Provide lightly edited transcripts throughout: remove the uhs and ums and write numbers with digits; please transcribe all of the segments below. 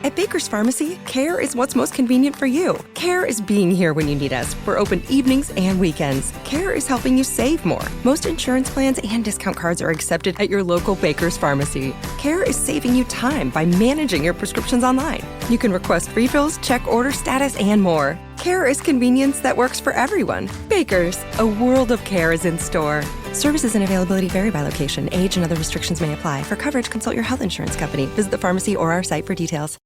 At Baker's Pharmacy, care is what's most convenient for you. Care is being here when you need us. We're open evenings and weekends. Care is helping you save more. Most insurance plans and discount cards are accepted at your local Baker's Pharmacy. Care is saving you time by managing your prescriptions online. You can request refills, check order status, and more. Care is convenience that works for everyone. Baker's, a world of care is in store. Services and availability vary by location. Age and other restrictions may apply. For coverage, consult your health insurance company. Visit the pharmacy or our site for details.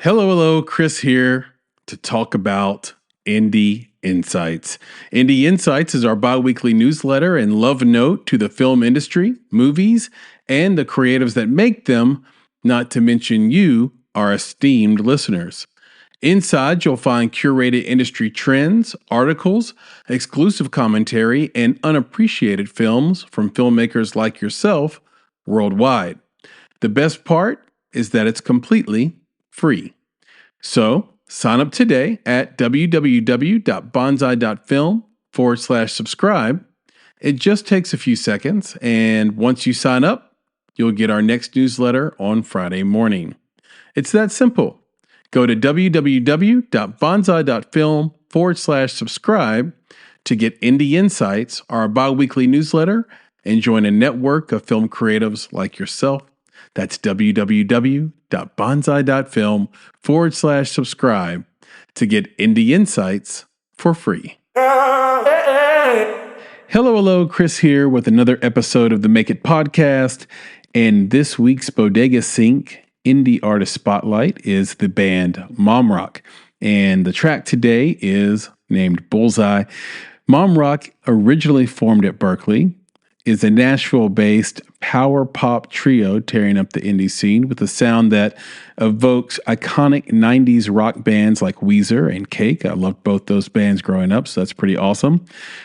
Hello, Chris here to talk about Indie Insights. Indie Insights is our bi-weekly newsletter and love note to the film industry, movies, and the creatives that make them, not to mention you, our esteemed listeners. Inside, you'll find curated industry trends, articles, exclusive commentary, and unappreciated films from filmmakers like yourself worldwide. The best part is that it's completely free. So sign up today at www.bonsai.film/subscribe. It just takes a few seconds, and once you sign up, you'll get our next newsletter on Friday morning. It's that simple. Go to www.bonsai.film/subscribe to get Indie Insights, our bi-weekly newsletter, and join a network of film creatives like yourself. That's www.bonsai.film/subscribe to get Indie Insights for free. Hello, Chris here with another episode of the Make It podcast. And this week's Bodega Sync Indie Artist Spotlight is the band Mom Rock. And the track today is named Bullseye. Mom Rock, originally formed at Berkeley, is a Nashville-based power pop trio tearing up the indie scene with a sound that evokes iconic 90s rock bands like Weezer and Cake. I loved both those bands growing up, so that's pretty awesome.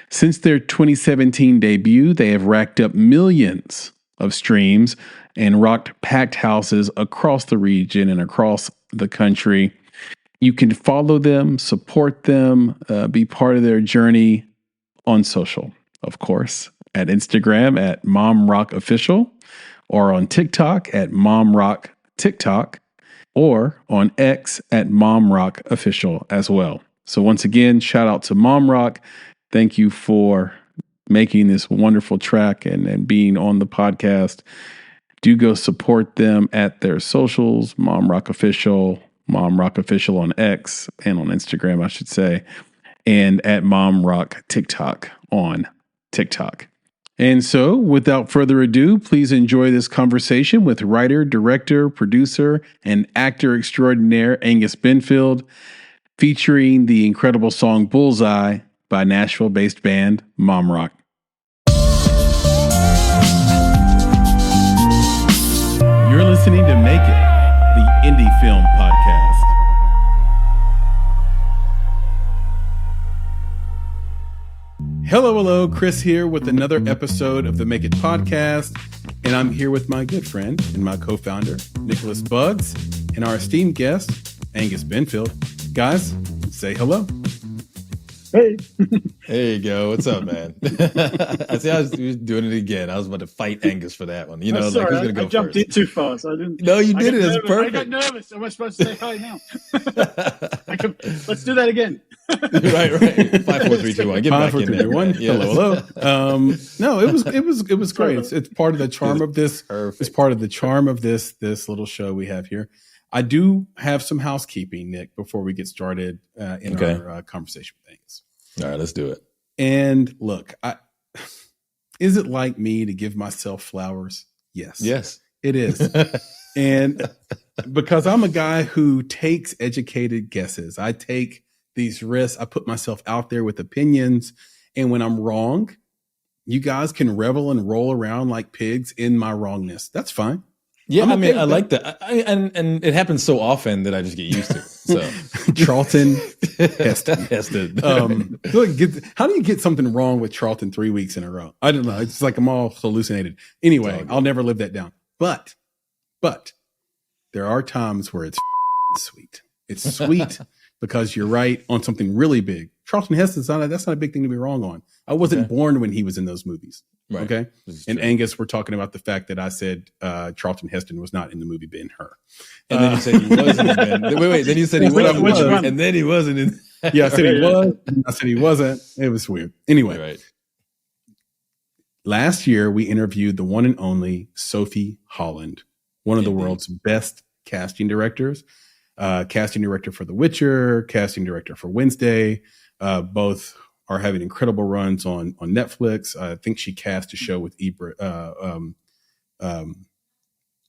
Since their 2017 debut, they have racked up millions of streams and rocked packed houses across the region and across the country. You can follow them, support them, be part of their journey on social, of course. At Instagram at Mom Rock Official, or on TikTok at Mom Rock TikTok, or on X at Mom Rock Official as well. So once again, shout out to Mom Rock. Thank you for making this wonderful track and being on the podcast. Do go support them at their socials, Mom Rock Official on X, and on Instagram, I should say, and at Mom Rock TikTok on TikTok. And so, without further ado, please enjoy this conversation with writer, director, producer, and actor extraordinaire Angus Benfield, featuring the incredible song Bullseye by Nashville-based band Mom Rock. You're listening to Make It, the Indie Film Podcast. Hello, Chris here with another episode of the Make It podcast, and I'm here with my good friend and my co-founder, Nicholas Buggs, and our esteemed guest, Angus Benfield. Guys, say hello. Hey. There you go. What's up, man? I see I was doing it again. I was about to fight Angus for that one. You know, sorry, who's going to go I jumped first? in too fast. I didn't. No, you did it. It's perfect. I got nervous. Am I supposed to say hi now? Let's do that again. Right. 5, 4, 3, 2, 1. Get 5, back 4, in 3, there. 2, 1. Yes. Hello. No, it was great. It's part of the charm of this. Perfect. It's part of the charm of this little show we have here. I do have some housekeeping, Nick, before we get started in our conversation with things. All right, let's do it. And look, is it like me to give myself flowers? Yes, it is. And because I'm a guy who takes educated guesses, I take these risks. I put myself out there with opinions. And when I'm wrong, you guys can revel and roll around like pigs in my wrongness. That's fine. Yeah, I mean, I like that. And it happens so often that I just get used to it. So Charlton Heston. Look, how do you get something wrong with Charlton 3 weeks in a row? I don't know. It's like I'm all hallucinated. Anyway, I'll never live that down. But there are times where it's sweet. It's sweet because you're right on something really big. Charlton Heston's that's not a big thing to be wrong on. I wasn't born when he was in those movies. Right. Okay. And Angus, we're talking about the fact that I said Charlton Heston was not in the movie Ben-Hur. And then you said he wasn't in Ben. Wait. Then you said he wasn't. And then he wasn't in. Yeah, I said he was. I said he wasn't. It was weird. Anyway. Right. Last year, we interviewed the one and only Sophie Holland, one of the world's best casting directors, casting director for The Witcher, casting director for Wednesday. Both are having incredible runs on Netflix. I think she cast a show with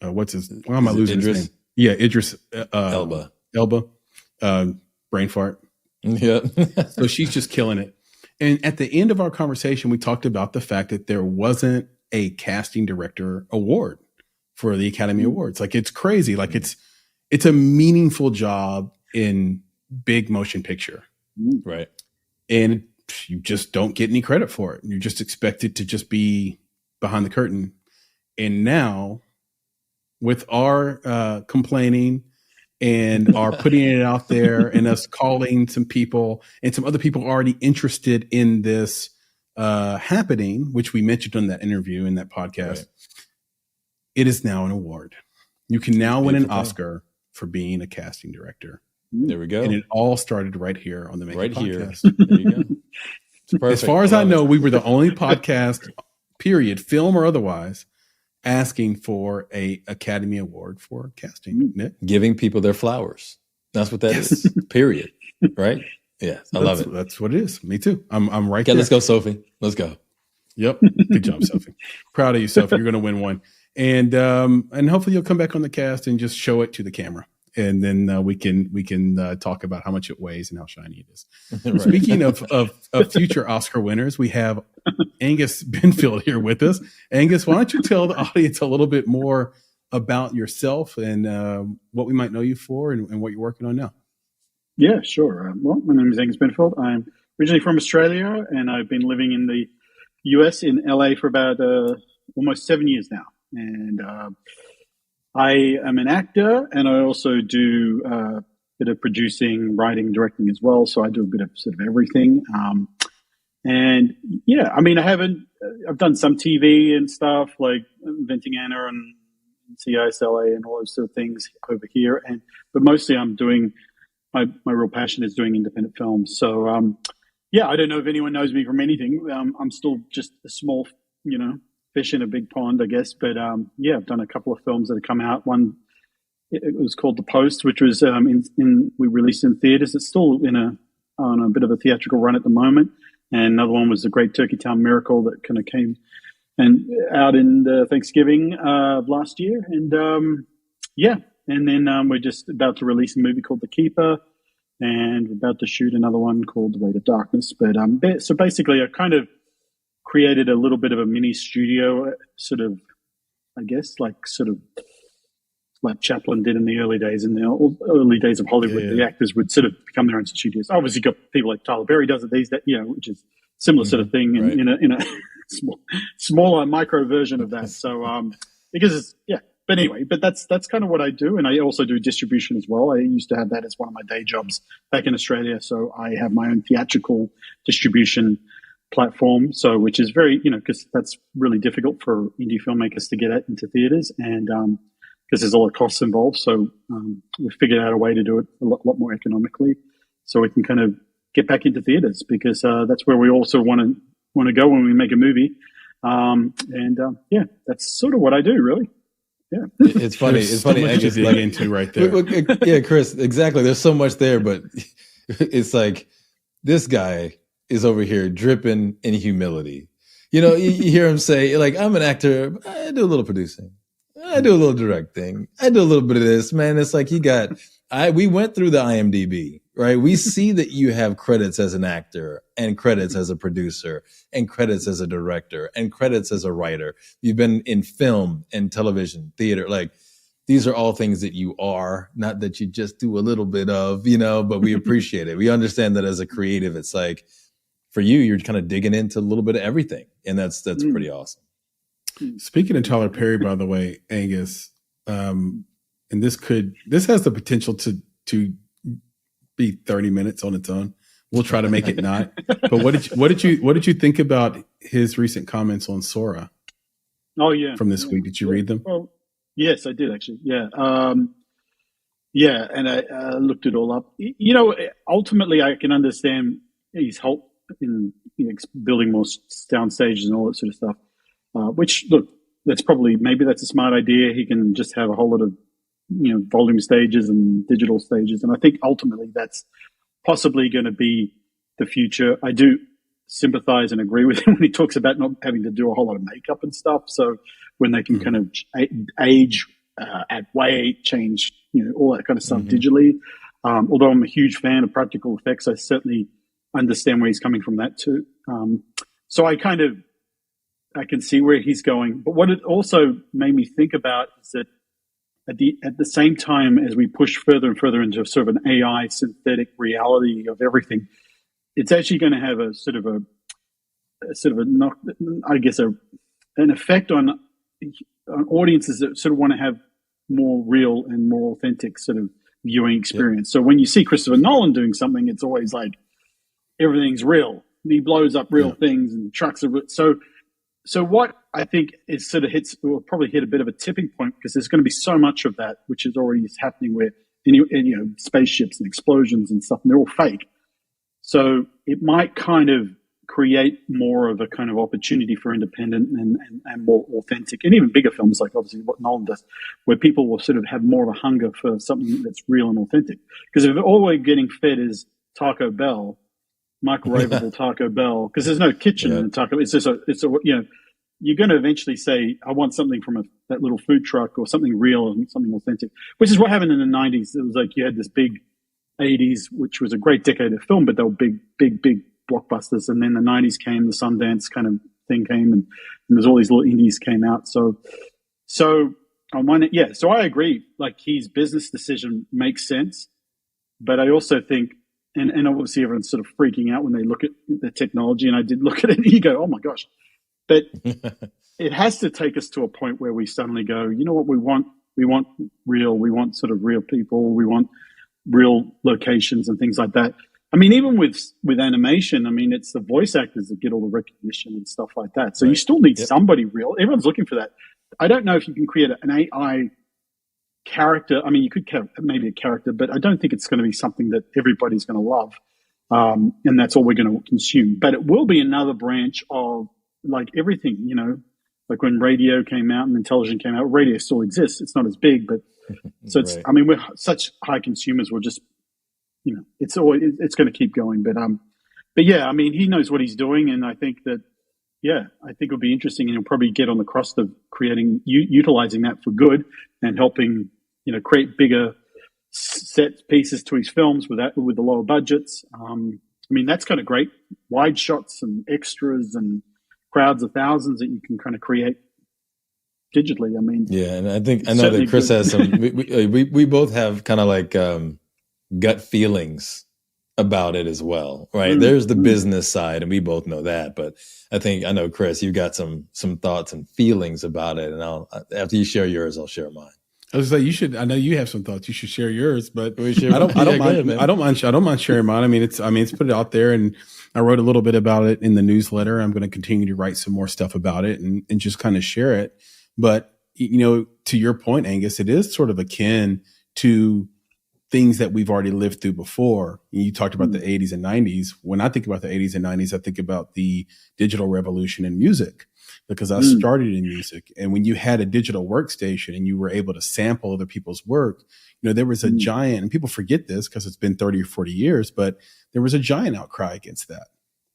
what's his? Why am I losing his name? Yeah, Idris Elba. Brain fart. Yeah. So she's just killing it. And at the end of our conversation, we talked about the fact that there wasn't a casting director award for the Academy Awards. Like, it's crazy. Like, it's a meaningful job in big motion picture. Right. And you just don't get any credit for it. You're just expected to just be behind the curtain. And now, with our complaining and our putting it out there and us calling some people and some other people already interested in this happening, which we mentioned on that interview in that podcast, right. It is now an award. You can now win an Oscar for being a casting director. There we go. And it all started right here on the Make It podcast. Here. There you go. As far as I know, we were the only podcast, period, film or otherwise, asking for a Academy Award for casting. Nick? Giving people their flowers. That's what that is. Period. Right? Yeah, I love it. That's what it is. Me too. I'm right there. Okay, let's go, Sophie. Let's go. Yep. Good job, Sophie. Proud of you, Sophie. You're going to win one. And hopefully you'll come back on the cast and just show it to the camera. And then we can talk about how much it weighs and how shiny it is. Right. Speaking of future Oscar winners, we have Angus Benfield here with us. Angus, why don't you tell the audience a little bit more about yourself and what we might know you for and what you're working on now? Yeah, sure. Well, my name is Angus Benfield. I'm originally from Australia, and I've been living in the US in LA for about almost 7 years now. And I am an actor, and I also do a bit of producing, writing, directing as well. So I do a bit of sort of everything. And yeah, I mean, I've done some TV and stuff like Inventing Anna and CISLA and all those sort of things over here. But mostly I'm doing, my real passion is doing independent films. So yeah, I don't know if anyone knows me from anything. I'm still just a small, fish in a big pond, I guess. But yeah, I've done a couple of films that have come out. One, it was called The Post, which was we released in theaters. It's still on a bit of a theatrical run at the moment. And another one was The Great Turkey Town Miracle that kind of came out in Thanksgiving of last year. And yeah, and then we're just about to release a movie called The Keeper, and we're about to shoot another one called The Weight of Darkness. But so basically, I kind of created a little bit of a mini studio, sort of, I guess, like Chaplin did in the early days. In the early days of Hollywood, the actors would sort of become their own studios. Obviously, got people like Tyler Perry does it these days, which is similar sort of thing in a smaller micro version of that. So because it's but anyway, but that's kind of what I do, and I also do distribution as well. I used to have that as one of my day jobs back in Australia. So I have my own theatrical distribution platform, so which is very because that's really difficult for indie filmmakers to get into theaters, and because there's a lot of costs involved. So we figured out a way to do it a lot more economically, so we can kind of get back into theaters, because that's where we also want to go when we make a movie. Yeah, that's sort of what I do, really. Yeah, it's funny. It's funny. I just dig into right there. Yeah, Chris, exactly. There's so much there, but it's like this guy is over here dripping in humility. You hear him say, like, I'm an actor. I do a little producing. I do a little directing. I do a little bit of this, man. It's like we went through the IMDb, right? We see that you have credits as an actor and credits as a producer and credits as a director and credits as a writer. You've been in film and television, theater. Like, these are all things that you are, not that you just do a little bit of, but we appreciate it. We understand that as a creative, it's like, for you, you're kind of digging into a little bit of everything. And that's pretty awesome. Speaking of Tyler Perry, by the way, Angus, and this has the potential to be 30 minutes on its own, We'll try to make it not. But what did you think about his recent comments on Sora? Oh yeah, from this week. Did you read them? Well, yes, I did actually. Yeah, and I looked it all up. Ultimately, I can understand his help in building more sound stages and all that sort of stuff. Which, look, maybe that's a smart idea. He can just have a whole lot of volume stages and digital stages, and I think ultimately that's possibly going to be the future. I do sympathize and agree with him when he talks about not having to do a whole lot of makeup and stuff. So when they can kind of age, add weight, change, all that kind of stuff digitally. Although I'm a huge fan of practical effects, I certainly understand where he's coming from that too. So I can see where he's going. But what it also made me think about is that at the same time as we push further and further into sort of an AI synthetic reality of everything, it's actually going to have an effect on audiences that sort of want to have more real and more authentic sort of viewing experience. So when you see Christopher Nolan doing something, it's always like everything's real. He blows up real things and trucks are So what I think is sort of will probably hit a bit of a tipping point, because there's going to be so much of that, which is already happening, where spaceships and explosions and stuff, and they're all fake. So it might kind of create more of a kind of opportunity for independent and more authentic and even bigger films, like obviously what Nolan does, where people will sort of have more of a hunger for something that's real and authentic. Because if all we're getting fed is Taco Bell, microwavable Taco Bell, because there's no kitchen in Taco. It's just you're going to eventually say, I want something from that little food truck, or something real and something authentic, which is what happened in the 90s. It was like you had this big 80s, which was a great decade of film, but they were big blockbusters. And then the 90s came, the Sundance kind of thing came, and there's all these little indies came out. So I agree. Like, his business decision makes sense, but I also think, and obviously everyone's sort of freaking out when they look at the technology, and I did look at it, and you go, oh my gosh. But it has to take us to a point where we suddenly go, you know what, we want real, we want sort of real people, we want real locations and things like that. I mean, even with animation, I mean, it's the voice actors that get all the recognition and stuff like that. So you still need somebody real. Everyone's looking for that. I don't know if you can create an AI character. I mean, you could have maybe a character, but I don't think it's going to be something that everybody's going to love. And that's all we're going to consume. But it will be another branch of, like, everything, like when radio came out and then television came out. Radio still exists. It's not as big, but so it's, I mean, we're such high consumers. We're just, it's going to keep going. But yeah, I mean, he knows what he's doing. And I think that, it'll be interesting, and he'll probably get on the crust of utilizing that for good and helping, create bigger set pieces to his films with the lower budgets. I mean, that's kind of great. Wide shots and extras and crowds of thousands that you can kind of create digitally. I mean, and I know that Chris has some. we both have kind of like gut feelings about it as well, right? There's the business side, and we both know that. But I know, Chris, you've got some thoughts and feelings about it, and after you share yours, I'll share mine. I was like, you should. I know you have some thoughts. You should share yours, but I don't mind sharing mine. I mean, it's put it out there, and I wrote a little bit about it in the newsletter. I'm going to continue to write some more stuff about it and just kind of share it. But, to your point, Angus, it is sort of akin to things that we've already lived through before. You talked about the 80s and 90s. When I think about the 80s and 90s, I think about the digital revolution in music, because I started in music. And when you had a digital workstation and you were able to sample other people's work, there was a giant, and people forget this because it's been 30 or 40 years, but there was a giant outcry against that.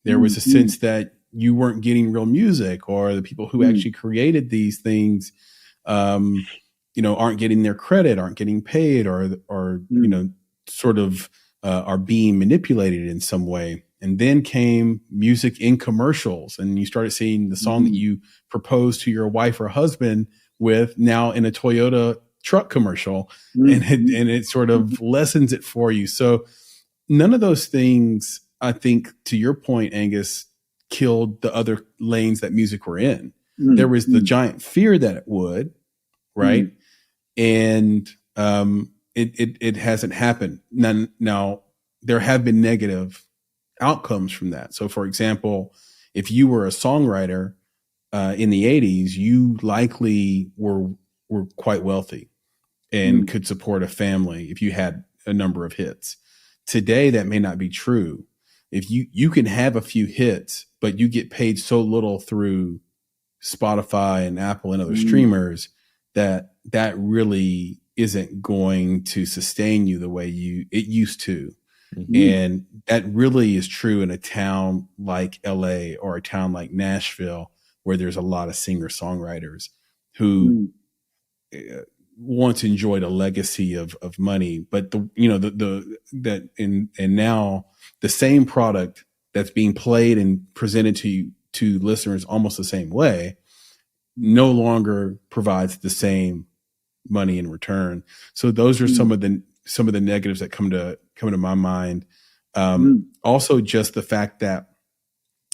There was a sense that you weren't getting real music, or the people who actually created these things, aren't getting their credit, aren't getting paid, or sort of are being manipulated in some way. And then came music in commercials, and you started seeing the song that you proposed to your wife or husband with now in a Toyota truck commercial, and it sort of lessens it for you. So none of those things, I think, to your point, Angus, killed the other lanes that music were in. There was the giant fear that it would, right? And it hasn't happened. Now, there have been negative outcomes from that. So, for example, if you were a songwriter in the 80s, you likely were quite wealthy and could support a family if you had a number of hits. Today, that may not be true. If you can have a few hits, but you get paid so little through Spotify and Apple and other streamers that really isn't going to sustain you the way it used to. And that really is true in a town like LA or a town like Nashville, where there's a lot of singer-songwriters who once enjoyed a legacy of money, but now the same product that's being played and presented to listeners almost the same way no longer provides the same money in return. So those are some of the negatives that come to my mind. Also, just the fact that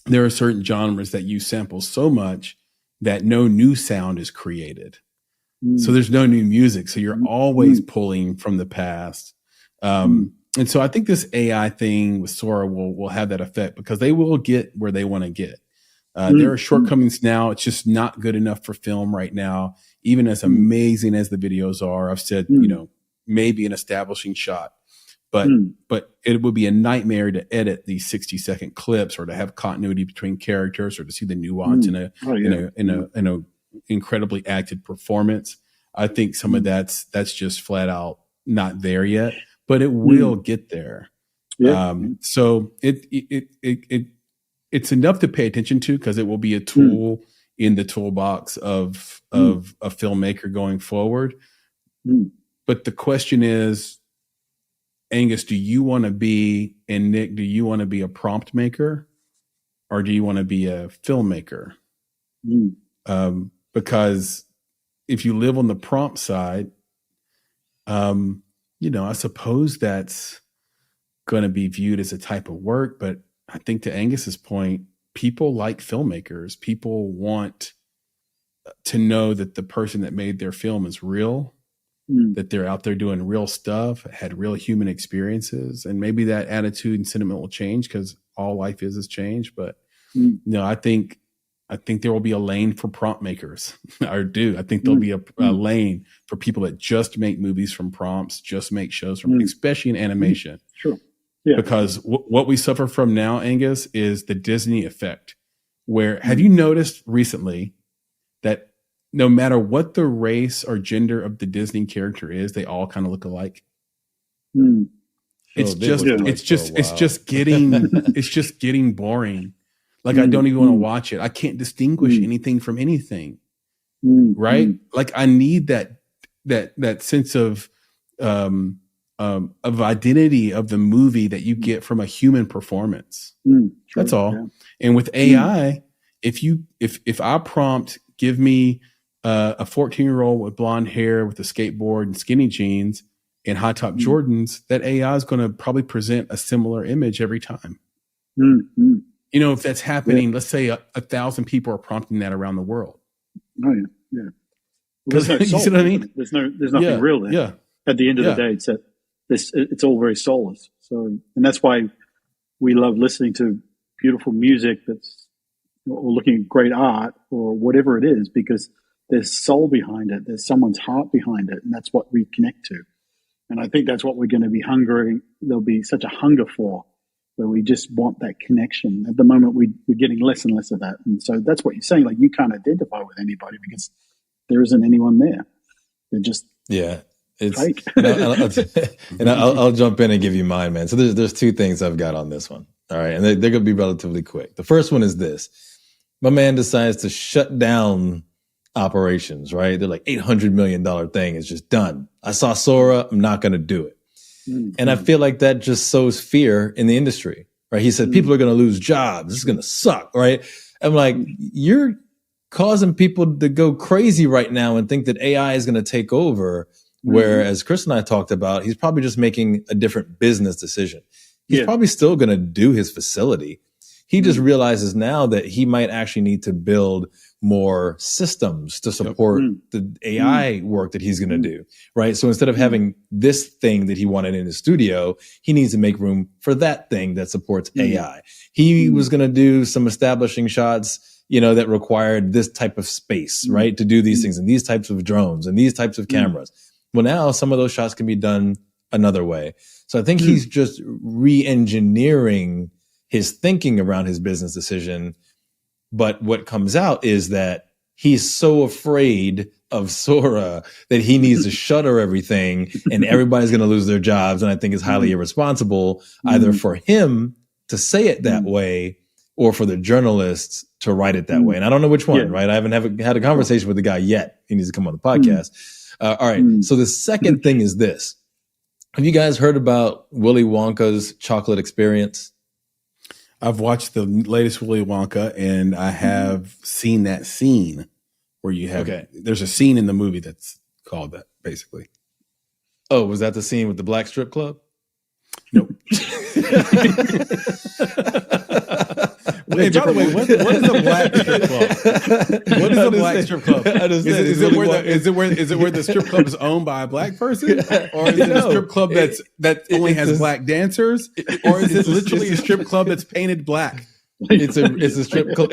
there are certain genres that use samples so much that no new sound is created. So there's no new music. So you're always pulling from the past. And so I think this AI thing with Sora will have that effect, because they will get where they want to get. There are shortcomings now. It's just not good enough for film right now, even as amazing as the videos are. I've said, maybe an establishing shot, but it would be a nightmare to edit these 60-second clips, or to have continuity between characters, or to see the nuance in a incredibly acted performance. I think some of that's just flat out not there yet, but it will get there. So it's enough to pay attention to, because it will be a tool in the toolbox of a filmmaker going forward. But the question is, Angus, do you want to be, and Nick, do you want to be a prompt maker, or do you want to be a filmmaker? Because if you live on the prompt side, I suppose that's going to be viewed as a type of work. But I think, to Angus's point, people like filmmakers. People want to know that the person that made their film is real, that they're out there doing real stuff, had real human experiences. And maybe that attitude and sentiment will change, because all life is change. But I think there will be a lane for prompt makers. I think there'll be a lane for people that just make movies from prompts, just make shows from, especially in animation. Sure. Yeah. Because what we suffer from now, Angus, is the Disney effect, where have you noticed recently that no matter what the race or gender of the Disney character is, they all kind of look alike? It's just getting boring. Like, I don't even want to watch it. I can't distinguish anything from anything. Right? Like, I need that sense of identity of the movie that you get from a human performance. That's all. Yeah. And with AI, if I prompt, give me a 14-year-old with blonde hair with a skateboard and skinny jeans and high top Jordans, that AI is going to probably present a similar image every time. If that's happening, let's say 1,000 people are prompting that around the world. Oh yeah. Because you see what I mean? There's nothing real there. Yeah. At the end of the day, it's all very soulless. So, and that's why we love listening to beautiful music or looking at great art or whatever it is, because there's soul behind it. There's someone's heart behind it, and that's what we connect to. And I think that's what we're going to be hungering. There'll be such a hunger for, where we just want that connection. At the moment, we're getting less and less of that. And so that's what you're saying. Like, you can't identify with anybody because there isn't anyone there. They're just fake. I'll jump in and give you mine, man. So there's two things I've got on this one. All right. And they're going to be relatively quick. The first one is this. My man decides to shut down operations, right? They're like $800 million thing is just done. I saw Sora. I'm not going to do it. And I feel like that just sows fear in the industry, right? He said, people are going to lose jobs. This is going to suck, right? I'm like, you're causing people to go crazy right now and think that AI is going to take over. Whereas Chris and I talked about, he's probably just making a different business decision. He's probably still going to do his facility. He just realizes now that he might actually need to build more systems to support the AI work that he's going to do, right? So instead of having this thing that he wanted in his studio, he needs to make room for that thing that supports AI. He was going to do some establishing shots, that required this type of space, right? To do these things and these types of drones and these types of cameras. Well, now some of those shots can be done another way. So I think he's just re-engineering his thinking around his business decision. But what comes out is that he's so afraid of Sora that he needs to shutter everything and everybody's going to lose their jobs. And I think it's highly irresponsible either for him to say it that way or for the journalists to write it that way. And I don't know which one, right? I haven't had a conversation with the guy yet. He needs to come on the podcast. All right. So the second thing is this. Have you guys heard about Willy Wonka's chocolate experience? I've watched the latest Willy Wonka, and I have seen that scene where you have, there's a scene in the movie that's called that, basically. Oh, was that the scene with the black strip club? Nope. Hey, by the way, what is a black strip club? What is a black strip club? Is it where the strip club is owned by a black person, or is it a strip club that only has black dancers, or is it literally a strip club that's painted black? It's a strip club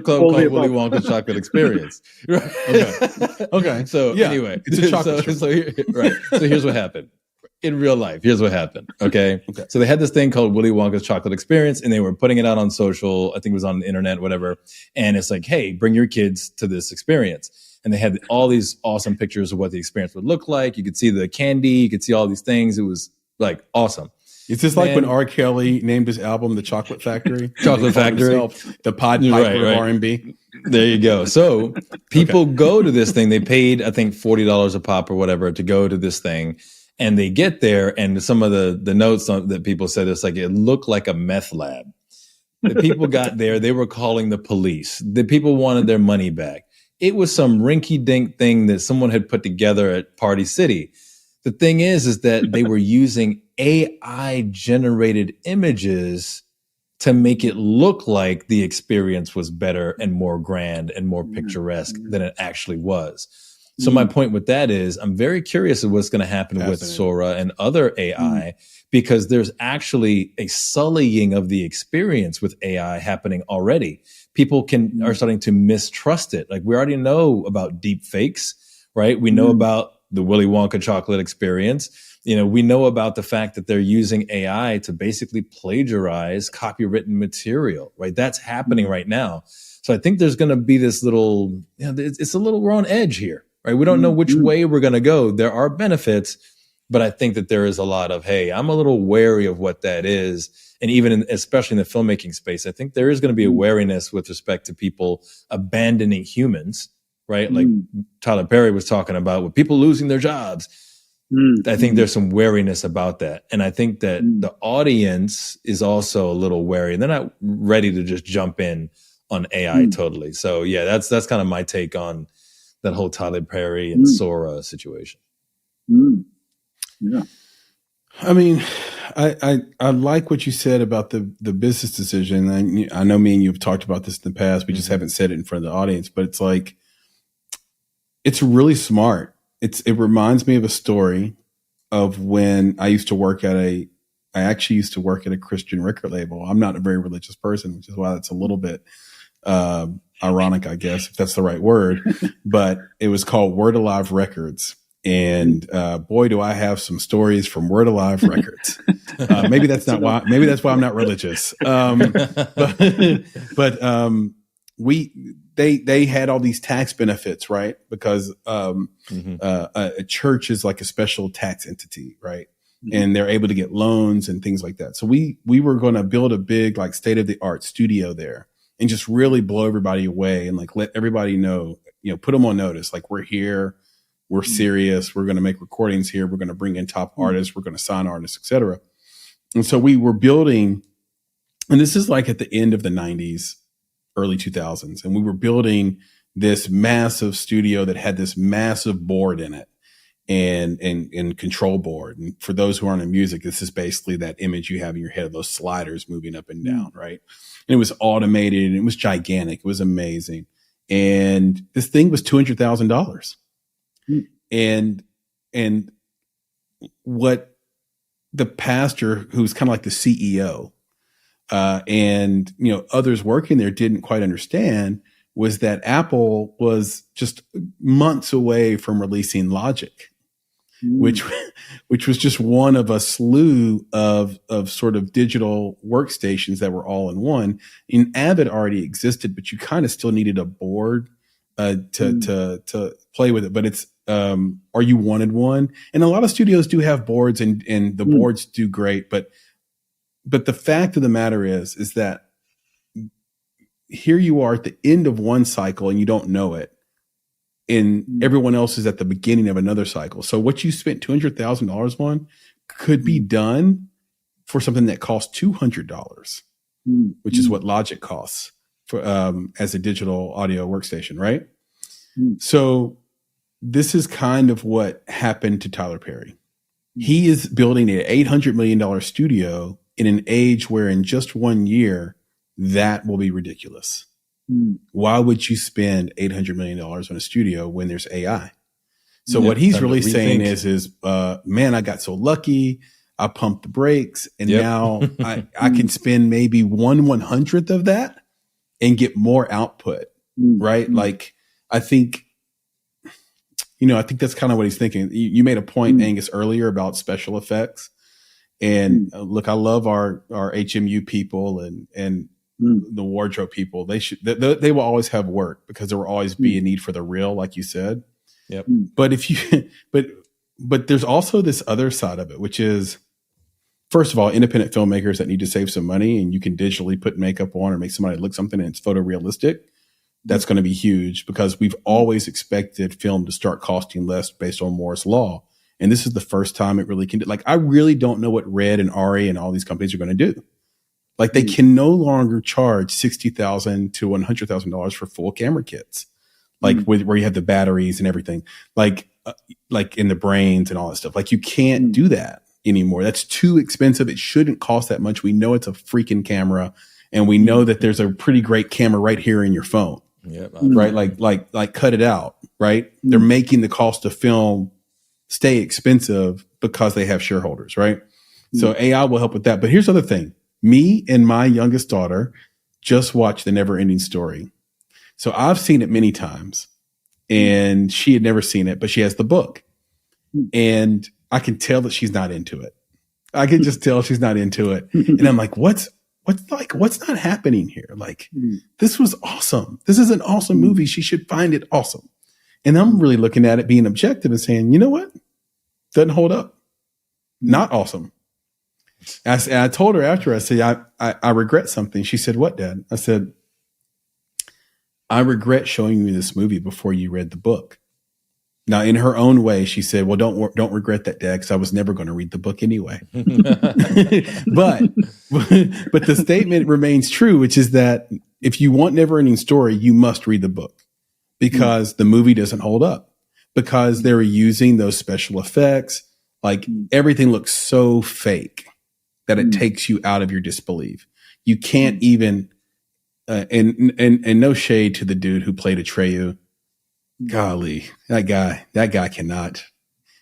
called Willy Wonka's Chocolate Experience. Okay. So anyway, it's a chocolate strip. So here's what happened. In real life, here's what happened. Okay. So they had this thing called Willy Wonka's Chocolate Experience, and they were putting it out on social. I think it was on the internet, whatever. And it's like, hey, bring your kids to this experience. And they had all these awesome pictures of what the experience would look like. You could see the candy. You could see all these things. It was like awesome. Is this like when R. Kelly named his album The Chocolate Factory? Chocolate Factory. The Pied Piper of R&B. There you go. So people go to this thing. They paid, I think, $40 a pop or whatever to go to this thing. And they get there, and some of the notes that people said, it's like it looked like a meth lab. The people got there, they were calling the police. The people wanted their money back. It was some rinky-dink thing that someone had put together at Party City. The thing is that they were using AI-generated images to make it look like the experience was better and more grand and more picturesque than it actually was. So my point with that is I'm very curious of what's going to happen with Sora and other AI, because there's actually a sullying of the experience with AI happening already. People are starting to mistrust it. Like we already know about deep fakes, right? We know about the Willy Wonka chocolate experience. We know about the fact that they're using AI to basically plagiarize copywritten material, right? That's happening right now. So I think there's going to be this little, it's a little, we're on edge here. Right. We don't know which way we're going to go. There are benefits, but I think that there is a lot of, hey, I'm a little wary of what that is. And even especially in the filmmaking space, I think there is going to be a wariness with respect to people abandoning humans, right? Like Tyler Perry was talking about with people losing their jobs. I think there's some wariness about that. And I think that the audience is also a little wary. They're not ready to just jump in on AI totally. So yeah, that's kind of my take on that whole Tyler Perry and Sora situation. Yeah. I mean, I like what you said about the business decision. I know me and you have talked about this in the past. We just haven't said it in front of the audience, but it's like, it's really smart. It reminds me of a story of when I actually used to work at a Christian record label. I'm not a very religious person, which is why that's a little bit, ironic, I guess, if that's the right word, but it was called Word Alive Records. And boy, do I have some stories from Word Alive Records. Maybe that's why I'm not religious. They had all these tax benefits, right? Because a church is like a special tax entity, right? And they're able to get loans and things like that. So we were going to build a big, like, state of the art studio there and just really blow everybody away and like let everybody know, put them on notice. Like, we're here, we're serious, we're going to make recordings here, we're going to bring in top artists, we're going to sign artists, etc. And so we were building, and this is like at the end of the 90s, early 2000s, and we were building this massive studio that had this massive board in it and control board. And for those who aren't in music, this is basically that image you have in your head of those sliders moving up and down, right? And it was automated and it was gigantic. It was amazing. and this thing was $200,000. And what the pastor, who's kind of like the CEO, and others working there didn't quite understand was that Apple was just months away from releasing Logic, which was just one of a slew of sort of digital workstations that were all in one. And Avid already existed, but you kind of still needed a board to play with it. But it's or you wanted one, and a lot of studios do have boards, and the boards do great. But the fact of the matter is that here you are at the end of one cycle and you don't know it, and everyone else is at the beginning of another cycle. So what you spent $200,000 on could be done for something that costs $200, which is what Logic costs for as a digital audio workstation, right? So this is kind of what happened to Tyler Perry. He is building an $800 million studio in an age where in just 1 year, that will be ridiculous. Why would you spend $800 million on a studio when there's AI? So what he's really saying is, man, I got so lucky. I pumped the brakes, and now I can spend maybe 1/100th of that and get more output, right? Like, I think that's kind of what he's thinking. You made a point, Angus, earlier about special effects. And look, I love our HMU people and the wardrobe people. They will always have work because there will always be a need for the real, like you said. Yep. But but there's also this other side of it, which is, first of all, independent filmmakers that need to save some money, and you can digitally put makeup on or make somebody look something and it's photorealistic. That's going to be huge because we've always expected film to start costing less based on Moore's law. And this is the first time it really can do. Like, I really don't know what Red and Ari and all these companies are going to do. Like, they can no longer charge $60,000 to $100,000 for full camera kits, like where you have the batteries and everything, like in the brains and all that stuff. Like, you can't do that anymore. That's too expensive. It shouldn't cost that much. We know it's a freaking camera, and we know that there's a pretty great camera right here in your phone. Yep. Right. Like cut it out. Right. They're making the cost of film stay expensive because they have shareholders. Right. So AI will help with that. But here's the other thing. Me and my youngest daughter just watched The Never Ending Story. So I've seen it many times, and she had never seen it, but she has the book, and I can tell that she's not into it. I can just tell she's not into it. And I'm like, what's not happening here? Like, this was awesome. This is an awesome movie. She should find it awesome. And I'm really looking at it being objective and saying, you know what? Doesn't hold up. Not awesome. I told her after, I said, I regret something. She said, what, Dad? I said, I regret showing you this movie before you read the book. Now, in her own way, she said, well, don't regret that, Dad, because I was never going to read the book anyway. but the statement remains true, which is that if you want Never Ending Story, you must read the book, because the movie doesn't hold up, because they were using those special effects. Like, everything looks so fake that it takes you out of your disbelief. You can't even, and no shade to the dude who played Atreyu. Golly, that guy cannot.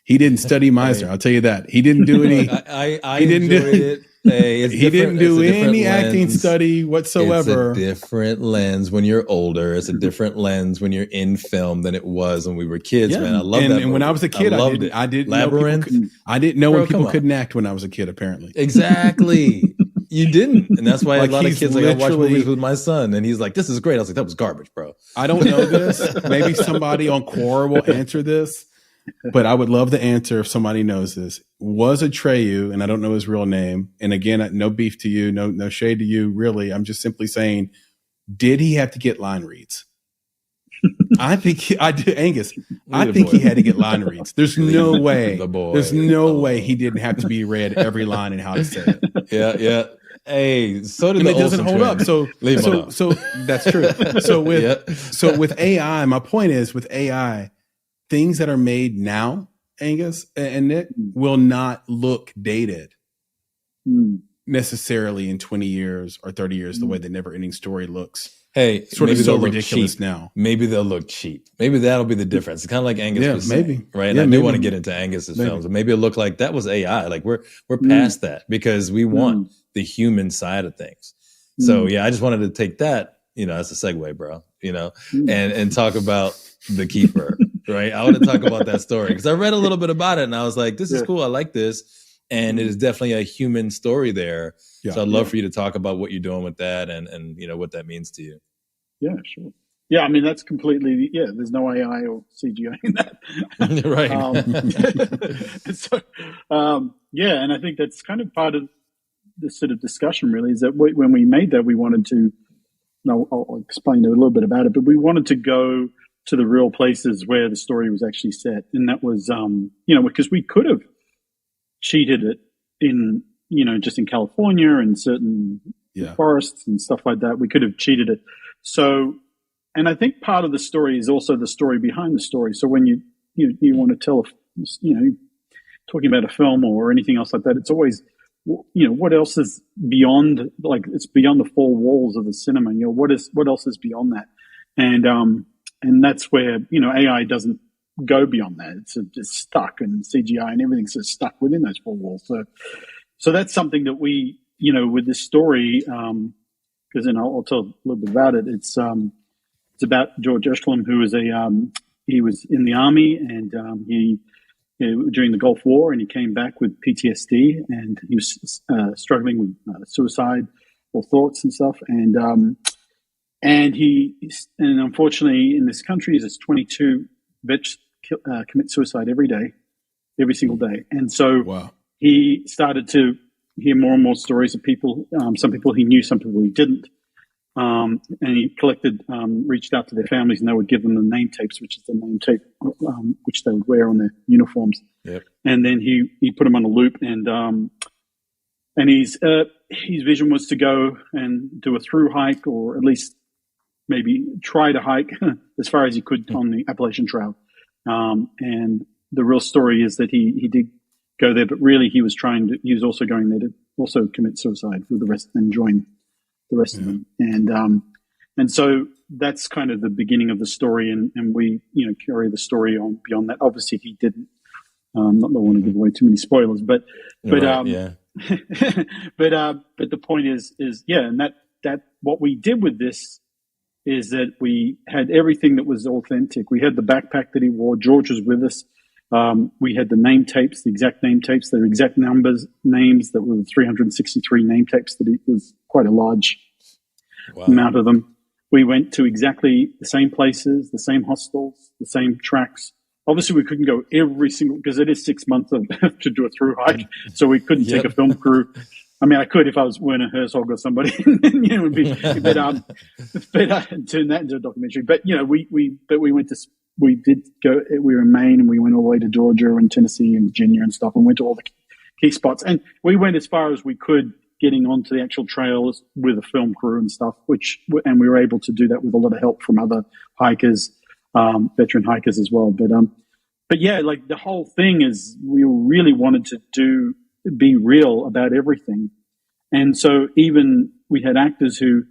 He didn't study Meisner. I'll tell you that. He didn't do any. He didn't do it. Hey, he didn't do any acting study whatsoever. It's a different lens when you're older. It's a different lens when you're in film than it was when we were kids. Man, I love that. And when I was a kid, I didn't Labyrinth. I didn't know when people couldn't act when I was a kid. Apparently, exactly. You didn't, and that's why like, a lot of kids, like, I watch movies with my son, and he's like, "This is great." I was like, "That was garbage, bro." I don't know this. Maybe somebody on Quora will answer this, but I would love the answer if somebody knows this. Was Atreyu, and I don't know his real name, and again, no beef to you, no shade to you, really. I'm just simply saying, did he have to get line reads? I think Angus. I think he had to get line reads. There's no way. There's no way he didn't have to be read every line and how to say it. Yeah. Hey, so did and the it doesn't Olsen hold trailer. up. So that's true. So with AI, my point is, with AI, things that are made now, Angus and Nick, will not look dated necessarily in 20 years or 30 years the way the Never Ending Story looks Hey, Sort maybe of so they'll look ridiculous cheap. now. Maybe they'll look cheap. Maybe that'll be the difference. It's kind of like Angus was saying, maybe. right? And Yeah, I do maybe. want to get into Angus's films. And maybe it'll look like that was AI. Like we're past that because we want the human side of things. So yeah, I just wanted to take that, as a segue, bro, and talk about The Keeper, right? I want to talk about that story because I read a little bit about it and I was like, this is cool. I like this. And it is definitely a human story there. Yeah, so I'd love for you to talk about what you're doing with that and what that means to you. Yeah, sure. Yeah, I mean, that's completely, there's no AI or CGI in that. Right. And I think that's kind of part of this sort of discussion really, is that when we made that, we wanted to, I'll explain a little bit about it, but we wanted to go to the real places where the story was actually set. And that was, because we could have cheated it in, just in California and certain forests and stuff like that. We could have cheated it. So, and I think part of the story is also the story behind the story. So when you want to tell, talking about a film or anything else like that, it's always, what else is beyond, like it's beyond the four walls of the cinema. What else is beyond that? And that's where, AI doesn't go beyond that. It's just stuck, and CGI and everything's just stuck within those four walls. So that's something that we, with this story, because then I'll tell a little bit about it. It's about George Erschelm, who was he was in the army, and he during the Gulf War, and he came back with PTSD, and he was struggling with suicide or thoughts and stuff, and unfortunately in this country, there's 22 vets commit suicide every single day, and so he started to hear more and more stories of people. Some people he knew, some people he didn't. And he collected, reached out to their families, and they would give them the name tapes, which is the name tape which they would wear on their uniforms. Yep. And then he put them on a loop, and his vision was to go and do a through hike, or at least maybe try to hike as far as he could on the Appalachian Trail. And the real story is that he did go there, but really he was also going there to also commit suicide with the rest and join the rest of them. And so that's kind of the beginning of the story, and we carry the story on beyond that. Obviously he didn't. Not want to give away too many spoilers, but the point is and that what we did with this is that we had everything that was authentic. We had the backpack that he wore. George was with us. We had the name tapes, the exact name tapes, the exact names that were 363 name tapes. That it was quite a large amount of them. We went to exactly the same places, the same hostels, the same tracks. Obviously, we couldn't go every single, because it is 6 months to do a through hike, so we couldn't take a film crew. I mean, I could if I was Werner Herzog or somebody, it would be, but turn that into a documentary. But we did go. We were in Maine, and we went all the way to Georgia and Tennessee and Virginia and stuff, and went to all the key spots. And we went as far as we could, getting onto the actual trails with a film crew and stuff. And we were able to do that with a lot of help from other hikers, veteran hikers as well. But yeah, like the whole thing is, we really wanted to be real about everything. And so even we had actors who,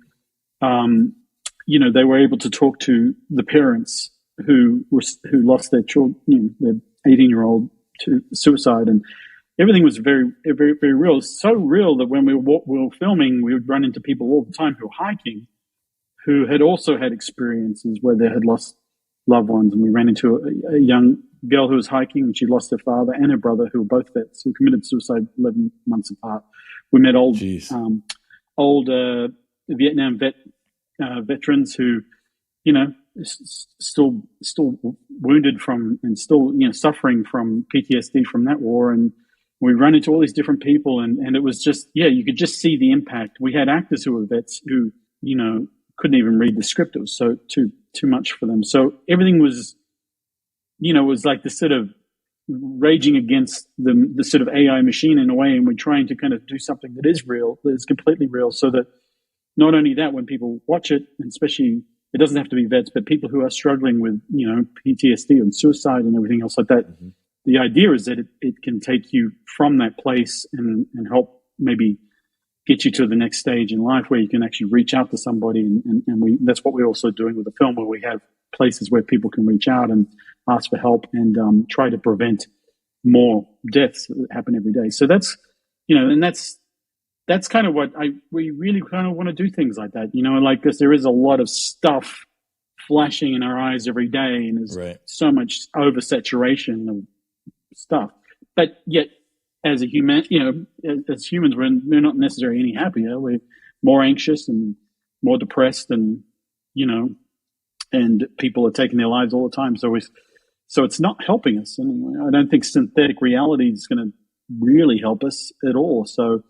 they were able to talk to the parents who lost their children, their 18-year-old to suicide, and everything was very, very, very real. It's so real that when we were filming, we would run into people all the time who were hiking, who had also had experiences where they had lost loved ones. And we ran into a young girl who was hiking, and she lost her father and her brother, who were both vets, who committed suicide 11 months apart. We met old Vietnam veterans who, still wounded from, and still, suffering from PTSD from that war. And we ran into all these different people, and it was just, you could just see the impact. We had actors who were vets who, couldn't even read the script. It was so too much for them. So everything was, was like the sort of raging against the sort of AI machine in a way. And we're trying to kind of do something that is real, that is completely real, so that not only that, when people watch it, and especially, it doesn't have to be vets, but people who are struggling with, PTSD and suicide and everything else like that, the idea is that it can take you from that place and help maybe get you to the next stage in life where you can actually reach out to somebody. And that's what we're also doing with the film, where we have places where people can reach out and ask for help and try to prevent more deaths that happen every day. So that's, and that's kind of what we really kind of want to do, things like that, like, because there is a lot of stuff flashing in our eyes every day, and there's so much oversaturation of stuff. But yet, as a human, as humans, we're not necessarily any happier. We're more anxious and more depressed, and and people are taking their lives all the time. So it's not helping us anyway. I don't think synthetic reality is going to really help us at all. So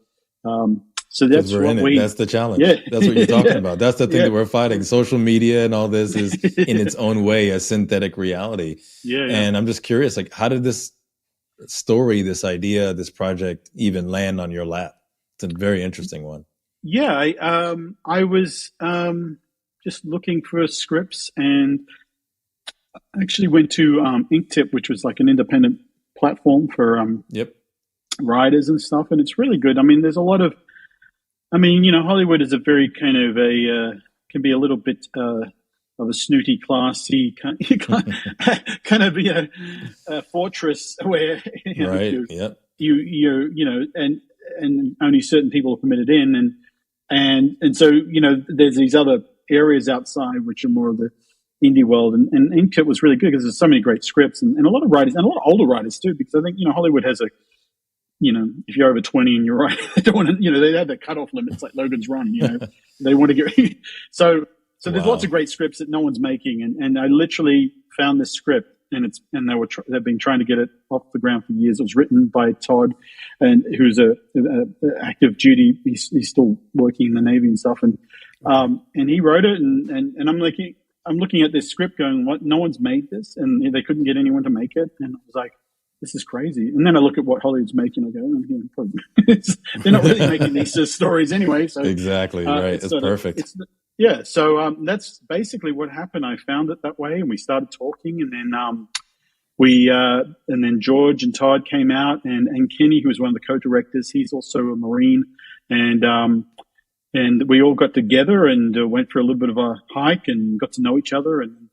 that's what that's the challenge. Yeah. That's what you're talking about. That's the thing that we're fighting. Social media and all this is in its own way a synthetic reality. Yeah. And I'm just curious, like, how did this story, this idea, this project even land on your lap? It's a very interesting one. Yeah. I was just looking for scripts, and I actually went to Inktip, which was like an independent platform for writers and stuff. And it's really good. I mean, there's a lot of, Hollywood is a very kind of can be a little bit of a snooty, classy kind of be a fortress where and only certain people are permitted in, and so there's these other areas outside which are more of the indie world, and Inktip was really good because there's so many great scripts and a lot of writers and a lot of older writers too, because I think Hollywood has a if you're over 20 and you're right, they don't want to, they have the cutoff limits like Logan's Run, they want to get, so there's lots of great scripts that no one's making. And I literally found this script, and they've been trying to get it off the ground for years. It was written by Todd, and who's a active duty. He's still working in the Navy and stuff. And he wrote it, and I'm looking at this script going, what? No one's made this, and they couldn't get anyone to make it. And I was like, this is crazy. And then I look at what Hollywood's making. I go, they're not really making these stories anyway. So exactly right. It's perfect. So that's basically what happened. I found it that way, and we started talking, and then and then George and Todd came out, and Kenny, who was one of the co-directors, he's also a Marine, and we all got together and went for a little bit of a hike and got to know each other, and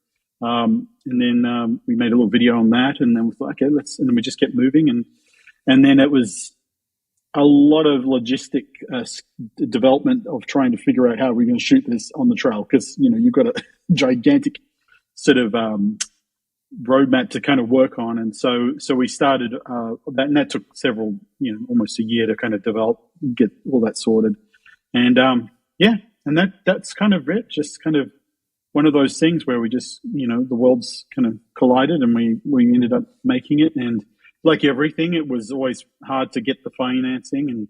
then we made a little video on that, and then we thought, okay, and then we just kept moving, and then it was a lot of logistic development of trying to figure out how we're going to shoot this on the trail, because you've got a gigantic sort of roadmap to kind of work on, and so we started that, and that took several, almost a year to kind of get all that sorted, and and that's kind of it, just kind of one of those things where we just the worlds kind of collided, and we ended up making it. And like everything, it was always hard to get the financing,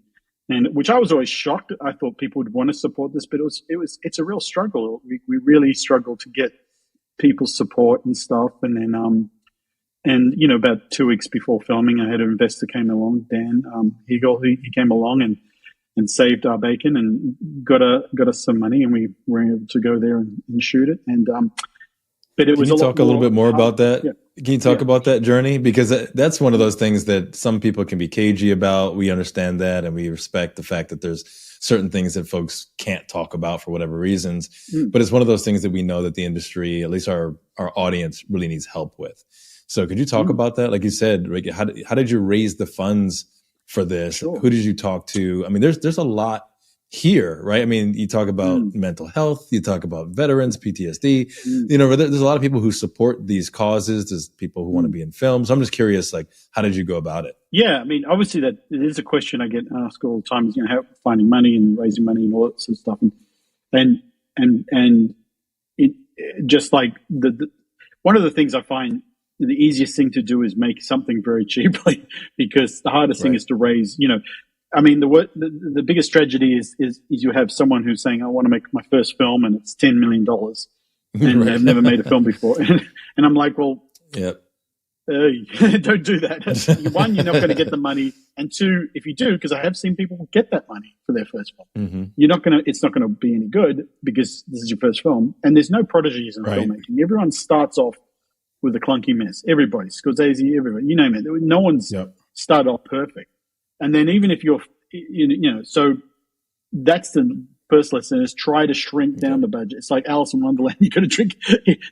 and which I was always shocked. I thought people would want to support this, but it's a real struggle. We really struggled to get people's support and stuff. And then and about 2 weeks before filming, I had an investor came along, Dan Hegel. He came along and saved our bacon and got us some money, and we were able to go there and shoot it. And but it was. Can you talk a little bit more about that? Yeah. Can you talk about that journey? Because that's one of those things that some people can be cagey about. We understand that, and we respect the fact that there's certain things that folks can't talk about for whatever reasons. But it's one of those things that we know that the industry, at least our audience, really needs help with. So could you talk about that? Like you said, Rick, how did you raise the funds for this? Sure. Who did you talk to? I mean, there's a lot here, right? I mean, you talk about mental health, you talk about veterans, PTSD, there's a lot of people who support these causes. There's people who want to be in film. So I'm just curious, like, how did you go about it? Yeah. I mean, obviously that it is a question I get asked all the time, is, how finding money and raising money and all that sort of stuff. And it just like one of the things I find the easiest thing to do is make something very cheaply, because the hardest thing is to raise, I mean, the biggest tragedy is you have someone who's saying, I want to make my first film, and it's $10 million, and they've never made a film before. And I'm like, well, don't do that. One, you're not going to get the money. And two, if you do, because I have seen people get that money for their first film, it's not going to be any good, because this is your first film. And there's no prodigies in filmmaking. Everyone starts off with a clunky mess. Everybody, Scorsese, everybody, you name it. No one's started off perfect. And then even if you're, so that's the first lesson, is try to shrink down the budget. It's like Alice in Wonderland. You got to drink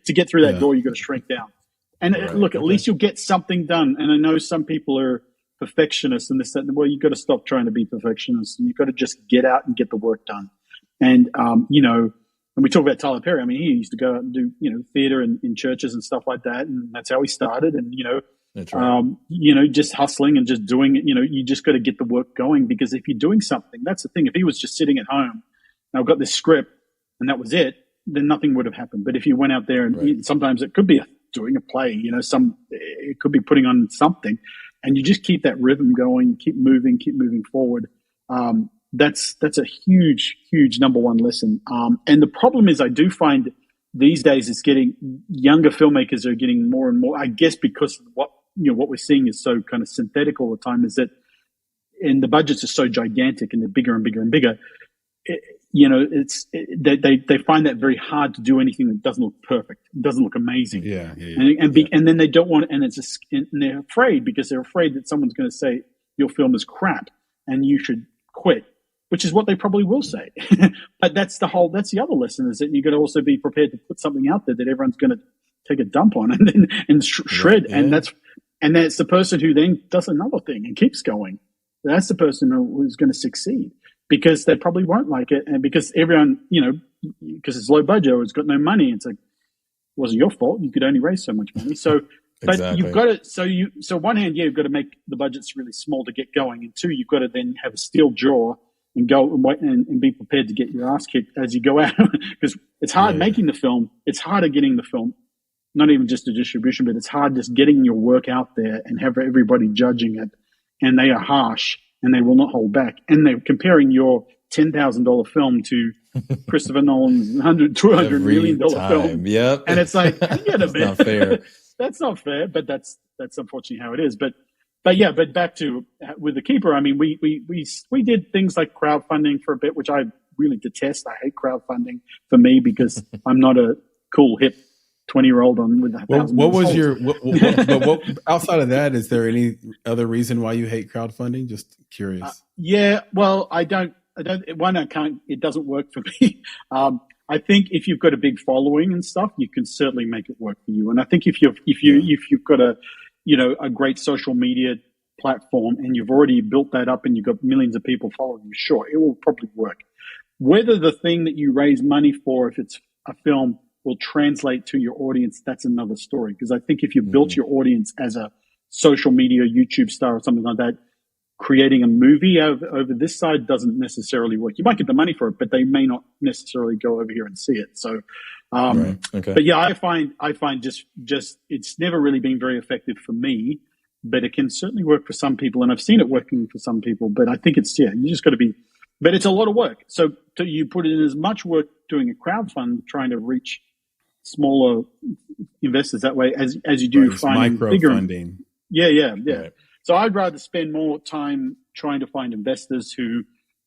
to get through that door. You got to shrink down. And look, at least you'll get something done. And I know some people are perfectionists and this, that, well, you've got to stop trying to be perfectionists, and you've got to just get out and get the work done. And, when we talk about Tyler Perry, I mean, he used to go out and do, theater in churches and stuff like that. And that's how he started. And, that's right. Just hustling and just doing it, you just got to get the work going, because if you're doing something, that's the thing. If he was just sitting at home and I've got this script and that was it, then nothing would have happened. But if you went out there and sometimes it could be doing a play, it could be putting on something, and you just keep that rhythm going, you keep moving forward. That's a huge, huge number one lesson. And the problem is, I do find these days it's getting, younger filmmakers are getting more and more, I guess, because what we're seeing is so kind of synthetic all the time, is that, and the budgets are so gigantic and they're bigger and bigger and bigger. They find that very hard to do anything that doesn't look perfect, doesn't look amazing. And then they don't want, and and they're afraid, because they're afraid that someone's going to say your film is crap and you should quit, which is what they probably will say. But that's the other lesson, is that you got to also be prepared to put something out there that everyone's going to take a dump on and shred. And that's the person who then does another thing and keeps going. That's the person who's going to succeed, because they probably won't like it. And because everyone, because it's low budget or it's got no money, it's like, it wasn't your fault. You could only raise so much money. So, but you've got to, so one hand, you've got to make the budgets really small to get going. And two, you've got to then have a steel jaw and go and wait and be prepared to get your ass kicked as you go out. Because it's hard making the film. It's harder getting the film, not even just the distribution, but it's hard just getting your work out there and have everybody judging it. And they are harsh and they will not hold back. And they're comparing your $10,000 film to Christopher Nolan's $200 million film. Yep. And it's like, that's not fair. That's not fair, but that's unfortunately how it is. But back to with The Keeper, I mean, we did things like crowdfunding for a bit, which I really detest. I hate crowdfunding for me, because I'm not a cool, hip 20-year-old on with 1,000. What was your? What outside of that? Is there any other reason why you hate crowdfunding? Just curious. Well, I don't. One, I can't. It doesn't work for me. I think if you've got a big following and stuff, you can certainly make it work for you. And I think if you've got a great social media platform and you've already built that up and you've got millions of people following you, sure, it will probably work. Whether the thing that you raise money for, if it's a film, will translate to your audience, that's another story. Because I think if you built your audience as a social media YouTube star or something like that, creating a movie over this side doesn't necessarily work. You might get the money for it, but they may not necessarily go over here and see it. So, but yeah, I find just it's never really been very effective for me, but it can certainly work for some people, and I've seen it working for some people. But I think it's you just got to be. But it's a lot of work. So you put in as much work doing a crowdfund, trying to reach smaller investors that way as you do finding bigger funding. Yeah. Right. So I'd rather spend more time trying to find investors who,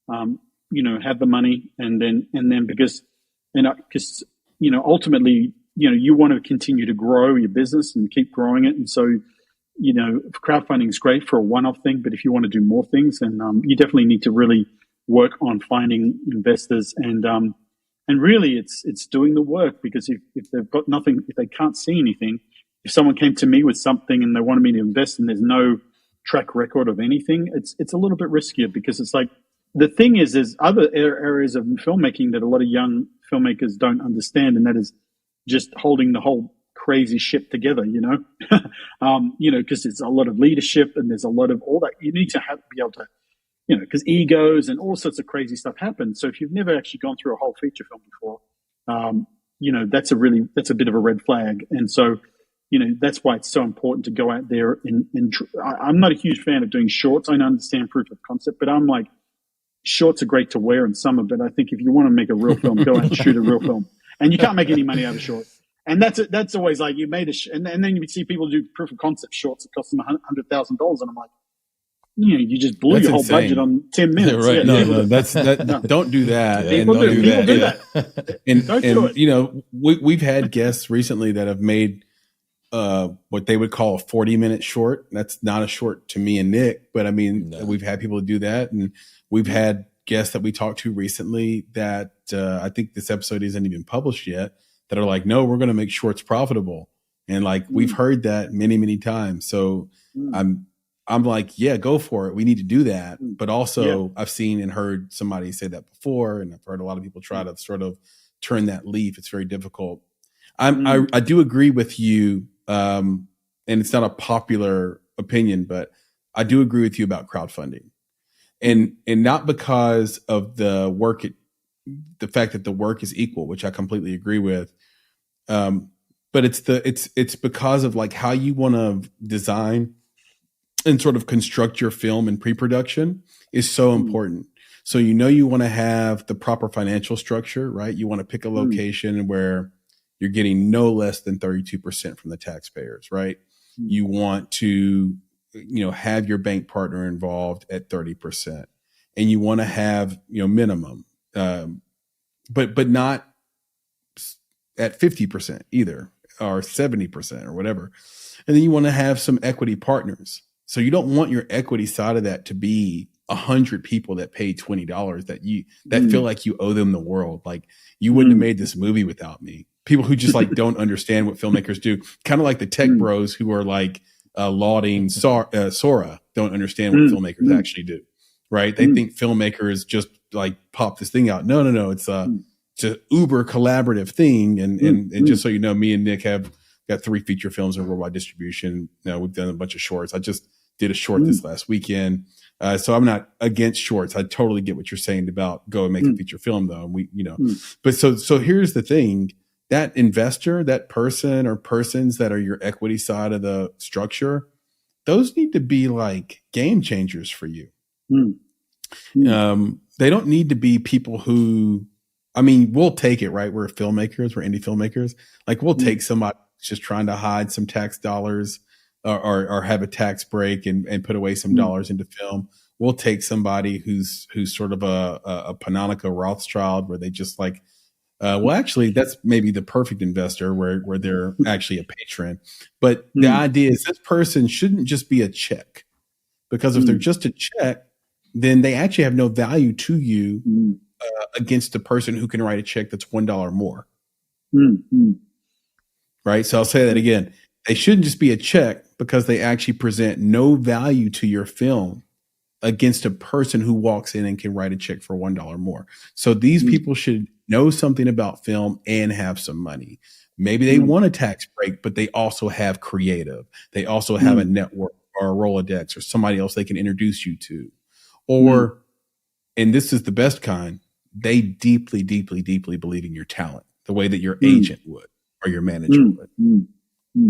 have the money, and then because ultimately, you want to continue to grow your business and keep growing it. And so, crowdfunding is great for a one-off thing, but if you want to do more things, then you definitely need to really work on finding investors. And really it's doing the work, because if they've got nothing, if they can't see anything, if someone came to me with something and they wanted me to invest and there's no track record of anything, it's a little bit riskier, because it's like, the thing is, there's other areas of filmmaking that a lot of young filmmakers don't understand, and that is just holding the whole crazy ship together, because it's a lot of leadership and there's a lot of all that. You need to be able to, because egos and all sorts of crazy stuff happen. So if you've never actually gone through a whole feature film before, that's a bit of a red flag. And so, that's why it's so important to go out there I'm not a huge fan of doing shorts. I understand proof of concept, but I'm like, shorts are great to wear in summer, but I think if you want to make a real film, go out and shoot a real film. And you can't make any money out of shorts. And that's always like, you made and then you see people do proof of concept shorts that cost them $100,000. And I'm like, you just blew your whole budget on 10 minutes. Right. No, don't do that. People do that. And do it. We've had guests recently that have made what they would call a 40-minute short. That's not a short to me and Nick, but I mean, we've had people do that, and we've had guests that we talked to recently that I think this episode isn't even published yet, that are like, no, we're going to make shorts profitable. And like, we've heard that many, many times. So I'm like, yeah, go for it. We need to do that. But also I've seen and heard somebody say that before. And I've heard a lot of people try to sort of turn that leaf. It's very difficult. I do agree with you. And it's not a popular opinion, but I do agree with you about crowdfunding. And not because of the fact that the work is equal, which I completely agree with. But it's because of like how you want to design and sort of construct your film in pre-production is so important. So, you want to have the proper financial structure, right? You want to pick a location where you're getting no less than 32% from the taxpayers, right? You want to, have your bank partner involved at 30%, and you want to have, minimum, but not at 50% either, or 70% or whatever. And then you want to have some equity partners. So you don't want your equity side of that to be 100 people that pay $20 that feel like you owe them the world. Like, you wouldn't have made this movie without me. People who just like don't understand what filmmakers do, kind of like the tech bros who are like lauding Sora, don't understand what filmmakers actually do, right? They think filmmakers just like pop this thing out. No. It's an uber collaborative thing. And just so you know, me and Nick have got 3 feature films in worldwide distribution. We've done a bunch of shorts. I just did a short this last weekend. So I'm not against shorts. I totally get what you're saying about go and make a feature film though. But so here's the thing. That investor, that person or persons that are your equity side of the structure, those need to be like game changers for you. They don't need to be people who, we'll take it, right? We're filmmakers, we're indie filmmakers. Like, we'll take somebody who's just trying to hide some tax dollars or have a tax break and put away some dollars into film. We'll take somebody who's sort of a Panonica Rothschild, where they just like, well, actually, that's maybe the perfect investor where they're actually a patron. But the idea is this person shouldn't just be a check, because if they're just a check, then they actually have no value to you against the person who can write a check that's $1 more. Right. So I'll say that again. They shouldn't just be a check, because they actually present no value to your film against a person who walks in and can write a check for $1 more. So these people should know something about film and have some money. Maybe they want a tax break, but they also have creative. They also have a network or a Rolodex or somebody else they can introduce you to. Or, and this is the best kind, they deeply, deeply, deeply believe in your talent, the way that your agent would or your manager would.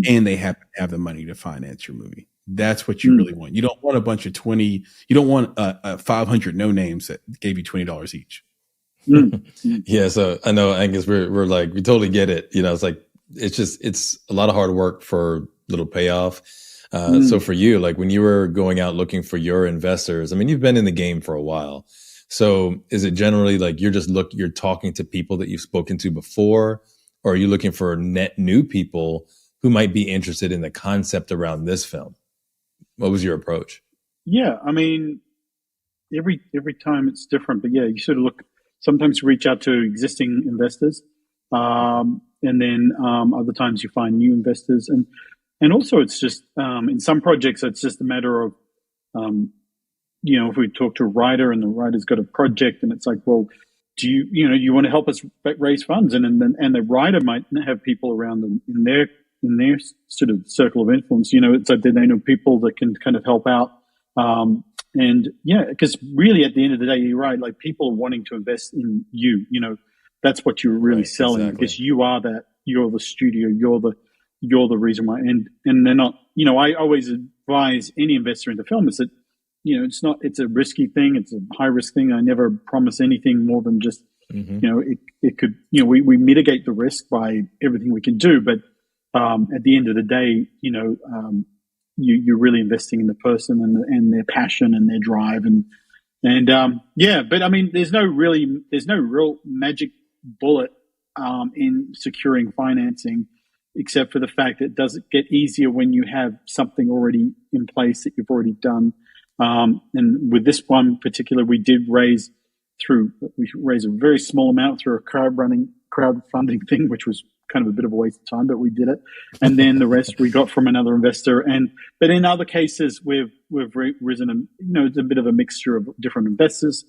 And they happen to have the money to finance your movie. That's what you really want. You don't want a bunch of you don't want 500 no names that gave you $20 each. Yeah. So I know, Angus, we're like, we totally get it. It's like, it's a lot of hard work for little payoff. So for you, like when you were going out looking for your investors, you've been in the game for a while. So is it generally like you're talking to people that you've spoken to before, or are you looking for net new people who might be interested in the concept around this film? What was your approach? Yeah, every time it's different, but yeah, you sort of sometimes reach out to existing investors, and then other times you find new investors, and also it's just in some projects it's just a matter of if we talk to a writer and the writer's got a project and it's like, well, do you want to help us raise funds, and the writer might have people around them in their sort of circle of influence, it's like they know people that can kind of help out. And yeah, because really at the end of the day, you're right, like people wanting to invest in you, that's what you're really selling. Exactly. Because you're the studio, you're the reason why. And they're not, I always advise any investor into film is that, it's a risky thing. It's a high risk thing. I never promise anything more than just, it could, we mitigate the risk by everything we can do. But at the end of the day, you're really investing in the person and their passion and their drive but there's no real magic bullet in securing financing, except for the fact that it does get easier when you have something already in place that you've already done. And with this one particular, we did raise we raised a very small amount through a crowdfunding thing, which was kind of a bit of a waste of time, but we did it. And then the rest we got from another investor. But in other cases, we've risen, it's a bit of a mixture of different investors.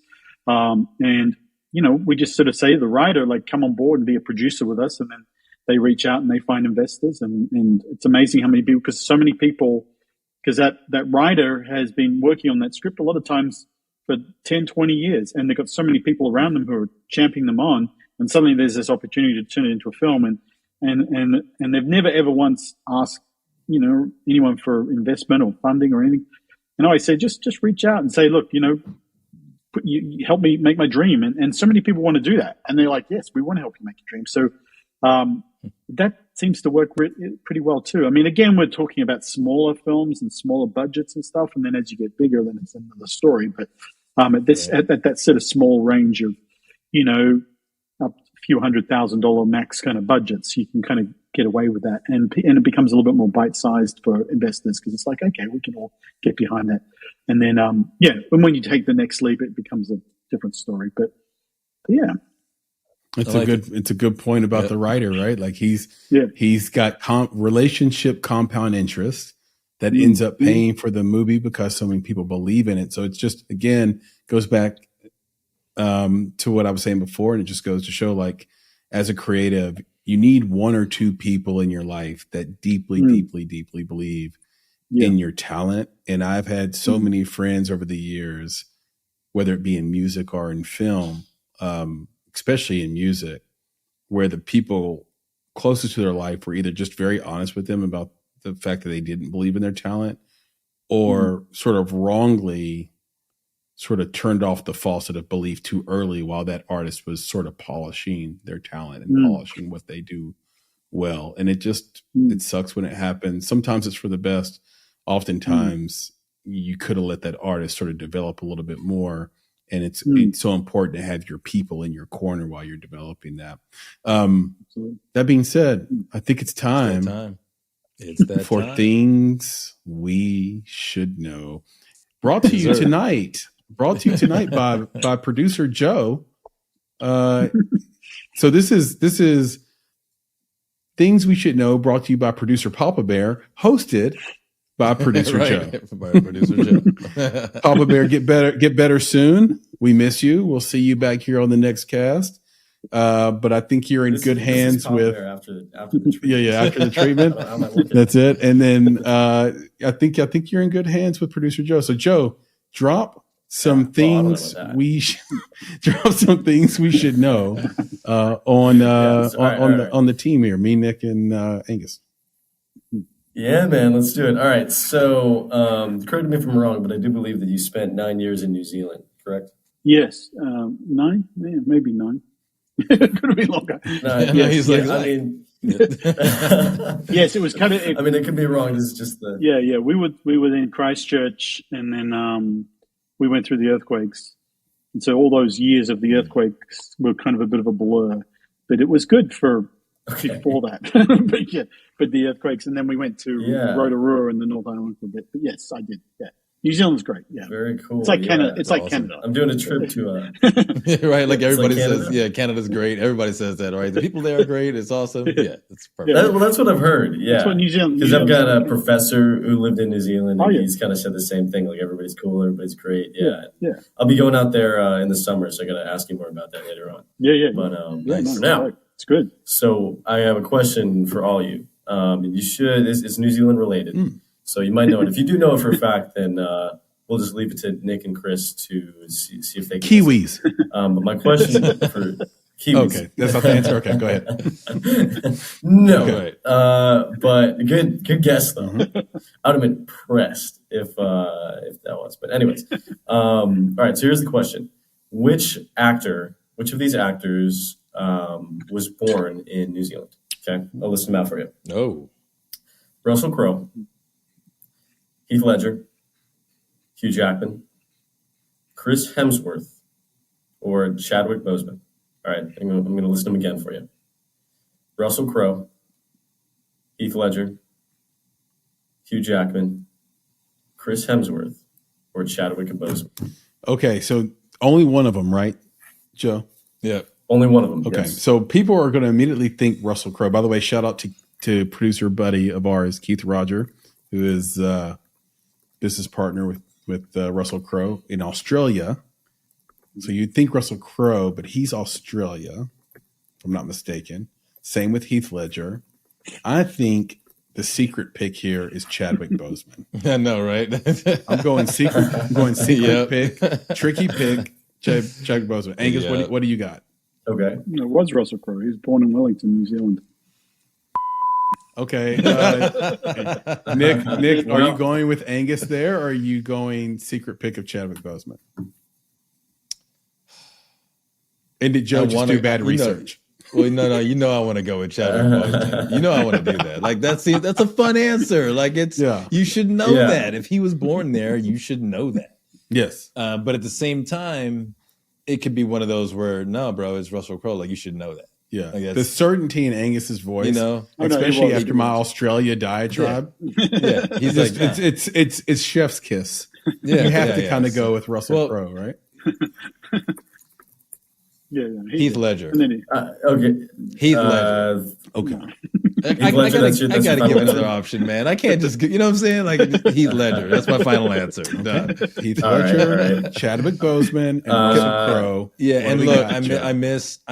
And we just sort of say to the writer, like, come on board and be a producer with us. And then they reach out and they find investors. And it's amazing how many people, because so many people, because that writer has been working on that script a lot of times for 10, 20 years. And they've got so many people around them who are championing them on. And suddenly there's this opportunity to turn it into a film. And they've never, ever once asked, anyone for investment or funding or anything. And I always say, just reach out and say, look, you help me make my dream. And so many people want to do that. And they're like, yes, we want to help you make your dream. So that seems to work pretty well too. I mean, again, we're talking about smaller films and smaller budgets and stuff. And then as you get bigger, then it's another story. But at that sort of small range of, up a few $100,000 max kind of budgets, you can kind of get away with that. And it becomes a little bit more bite-sized for investors because it's like, okay, we can all get behind that. And then, and when you take the next leap, it becomes a different story. But yeah. It's a good point about the writer, right? Like he's got relationship compound interest that ends up paying for the movie because so many people believe in it. So it's just, again, goes back to what I was saying before. And it just goes to show, like, as a creative, you need one or two people in your life that deeply, deeply, deeply believe in your talent. And I've had so many friends over the years, whether it be in music or in film, especially in music, where the people closest to their life were either just very honest with them about the fact that they didn't believe in their talent, or sort of wrongly sort of turned off the faucet of belief too early while that artist was sort of polishing their talent and polishing what they do well. And it sucks when it happens. Sometimes it's for the best. Oftentimes you could have let that artist sort of develop a little bit more. And it's so important to have your people in your corner while you're developing that. That being said, I think it's time. It's that for time. Things We Should Know. Brought to you tonight by producer Joe. So this is Things We Should Know, brought to you by producer Papa Bear, hosted by producer Joe. By producer Joe. Papa Bear, get better soon. We miss you. We'll see you back here on the next cast. But I think you're in good hands with after the treatment. After the treatment. That's it. And then I think you're in good hands with producer Joe. So Joe, drop some things we should know on the team here. Me, Nick, and Angus. Yeah, man, let's do it. All right. So, correct me if I'm wrong, but I do believe that you spent 9 years in New Zealand, correct? Yes, 9, maybe 9. It could have been longer. Yes, it was kind of. I mean, it could be wrong. This is just the. Yeah. We were in Christchurch, and then we went through the earthquakes, and so all those years of the earthquakes were kind of a bit of a blur. But it was good for before that. but the earthquakes, and then we went to Rotorua in the North Island for a bit. But yes, I did. Yeah. New Zealand's great. Yeah, very cool. It's like Canada. It's like awesome. Canada. I'm doing a trip to right. Like everybody Canada? says, Canada's great. Everybody says that, right? The people there are great. It's awesome. Yeah, it's perfect. That's what I've heard. Yeah, that's what New Zealand. Because I've got a professor who lived in New Zealand, and he's kind of said the same thing. Like everybody's cool, everybody's great. Yeah. I'll be going out there in the summer, so I got to ask you more about that later on. Yeah. But nice. For now, it's good. So I have a question for all you. You should. It's New Zealand related, so you might know it. If you do know it for a fact, then. We'll just leave it to Nick and Chris to see if they can. Kiwis. But my question for Kiwis. Okay, that's not the answer. Okay, go ahead. No, okay. But good guess though. I'd have been impressed if that was. But anyways, all right. So here's the question: which of these actors was born in New Zealand? Okay, I'll list them out for you. No. Russell Crowe, Heath Ledger, Hugh Jackman, Chris Hemsworth, or Chadwick Boseman. All right, I'm going to list them again for you. Russell Crowe, Heath Ledger, Hugh Jackman, Chris Hemsworth, or Chadwick Boseman. Okay, so only one of them, right? Joe? Yeah. Only one of them. Okay, Yes. so people are going to immediately think Russell Crowe. By the way, shout out to producer buddy of ours, Keith Roger, who is business partner with Russell Crowe in Australia. So you'd think Russell Crowe, but he's Australia, if I'm not mistaken. Same with Heath Ledger. I think the secret pick here is Chadwick Boseman. I know, right? I'm going secret pick, tricky pick, Chadwick Boseman. Angus, what do you got? Okay. No, it was Russell Crowe. He was born in Wellington, New Zealand. Okay. Nick, are you going with Angus there, or are you going secret pick of Chadwick Boseman? And did Joe just do bad research? Well, no, I want to go with Chadwick Boseman. I want to do that. Like that's a fun answer. Like you should know that. If he was born there, you should know that. Yes. But at the same time, it could be one of those where, no, bro, it's Russell Crowe. Like you should know that. Yeah. The certainty in Angus's voice, especially after my Australia diatribe. Yeah. He's like, it's chef's kiss. Yeah. You have to kind of go with Russell Crowe, right? Yeah. Heath Ledger. Okay. Heath Ledger. Okay. I got to give another option, man. I can't just, you know what I'm saying? Like Heath Ledger. That's my final answer. Done. Heath Ledger, right. Chadwick Boseman, and Russell Crowe. Yeah, and look, I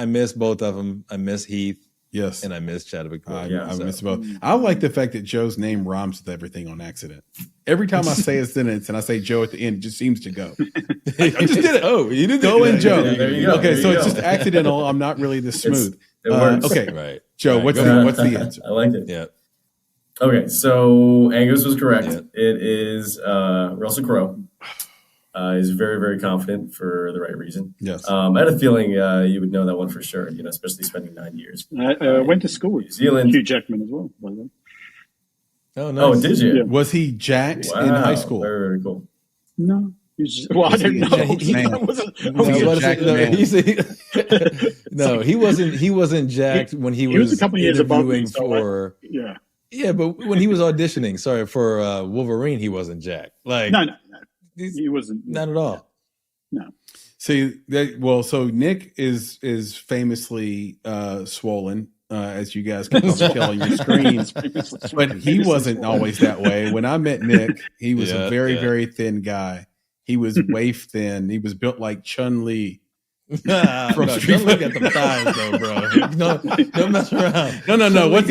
miss both of them. I miss Heath. Yes. And I miss Chadwick Boseman. I miss both. I like the fact that Joe's name rhymes with everything on accident. Every time I say a sentence and I say Joe at the end, it just seems to go. I just did it. Oh, you did go and Joe. There you go. Okay, so it's just accidental. I'm not really this smooth. It works. Okay, right. Joe, right. what's the answer? I like it. Yeah. Okay, so Angus was correct. Yeah. It is Russell Crowe. He's very, very confident for the right reason. Yes. I had a feeling you would know that one for sure, especially spending 9 years. I went to school with New Zealand. Hugh Jackman as well, by the way. Oh, nice. Oh, did you? Yeah. Was he jacked in high school? Very, very cool. No. I don't know. He wasn't jacked when he was a couple years above me, for. Yeah, but when he was auditioning, for Wolverine, he wasn't jacked. Like no. He wasn't. Not at all. No. See, so Nick is famously swollen, as you guys can probably tell on your screens. But he wasn't always that way. When I met Nick, he was a very, very thin guy. He was waif thin. He was built like Chun-Li. Don't look at the thighs, though, bro. Don't mess around. No. What's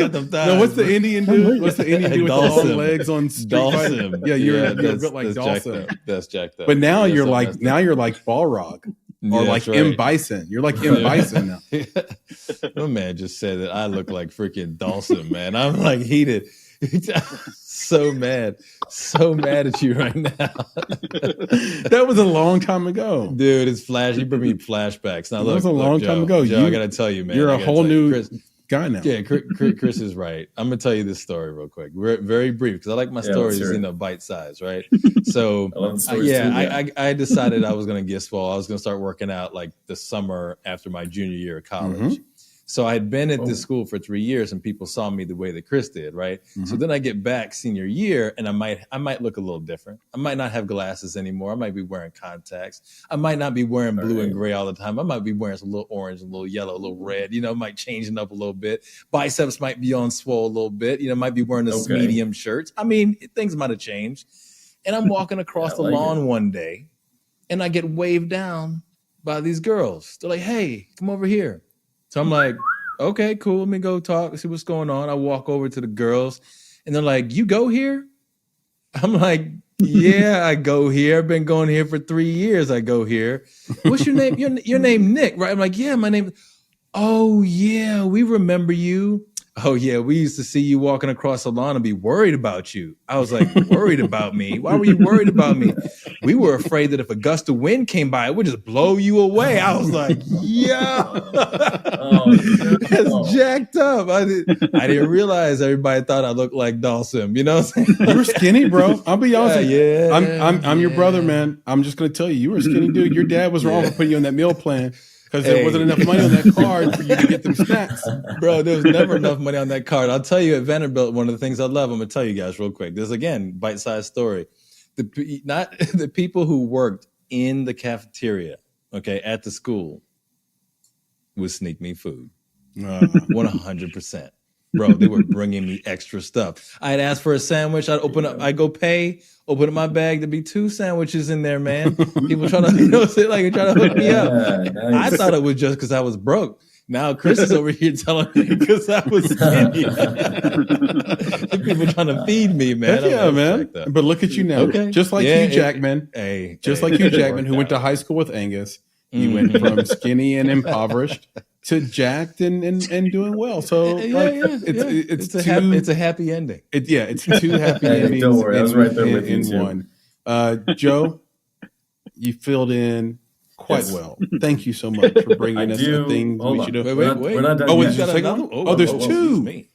the Indian dude? What's the Indian dude with the long legs on Dawson? Yeah, you're built like Dawson. That's jacked up. But now you're like Balrog or like M. Bison. You're like M. Bison now. My man just said that I look like freaking Dawson, man. I'm like heated. So mad at you right now. That was a long time ago, dude. It's flash. You bring me flashbacks. Now, that was a long time ago. Joe, I gotta tell you, man. You're a whole new guy now. Yeah, Chris is right. I'm gonna tell you this story real quick, very brief, because I like my stories, bite size, right? So, I decided I was gonna get swole. I was gonna start working out like the summer after my junior year of college. Mm-hmm. So I had been at this school for 3 years, and people saw me the way that Chris did, right? Mm-hmm. So then I get back senior year, and I might look a little different. I might not have glasses anymore. I might be wearing contacts. I might not be wearing blue and gray all the time. I might be wearing some little orange, a little yellow, a little red. Might changing up a little bit. Biceps might be on swole a little bit. Might be wearing this medium shirts. I mean, things might have changed. And I'm walking across the lawn one day, and I get waved down by these girls. They're like, "Hey, come over here." So I'm like, okay, cool. Let me go talk, see what's going on. I walk over to the girls, and they're like, "You go here?" I'm like, "Yeah, I go here. I've been going here for 3 years. I go here." "What's your name?" Your name, Nick, right? I'm like, "Yeah, my name." "Oh, yeah, we remember you." "Oh, yeah, we used to see you walking across the lawn and be worried about you." I was like, "Worried about me? Why were you worried about me?" "We were afraid that if a gust of wind came by, it would just blow you away." I was like, that's jacked up. I didn't realize everybody thought I looked like Dawson. You know what I'm saying? You were skinny, bro. I'll be honest with you. Yeah, I'm your brother, man. I'm just going to tell you, you were a skinny dude. Your dad was wrong for putting you on that meal plan. Because there wasn't enough money on that card for you to get them snacks. Bro, there was never enough money on that card. I'll tell you at Vanderbilt, one of the things I love, I'm going to tell you guys real quick. This, again, bite-sized story. The people who worked in the cafeteria, at the school, would sneak me food. Uh, 100%. Bro, they were bringing me extra stuff. I'd ask for a sandwich. I'd go pay, open up my bag. There'd be 2 sandwiches in there, man. People try to, try to hook me up. Nice. I thought it was just because I was broke. Now Chris is over here telling me because I was skinny. People trying to feed me, man. heck yeah, man. But look at you now. Okay. Just like Hugh Jackman. Just like Hugh Jackman, who went to high school with Angus. You went from skinny and impoverished to jacked and doing well. So it's a happy ending. It's 2 happy endings. Don't worry, I was right there with you in too. one. Joe, you filled in quite well. Thank you so much for bringing us the things we should do. Wait. We're not done Oh, yet. it's just like there's 2.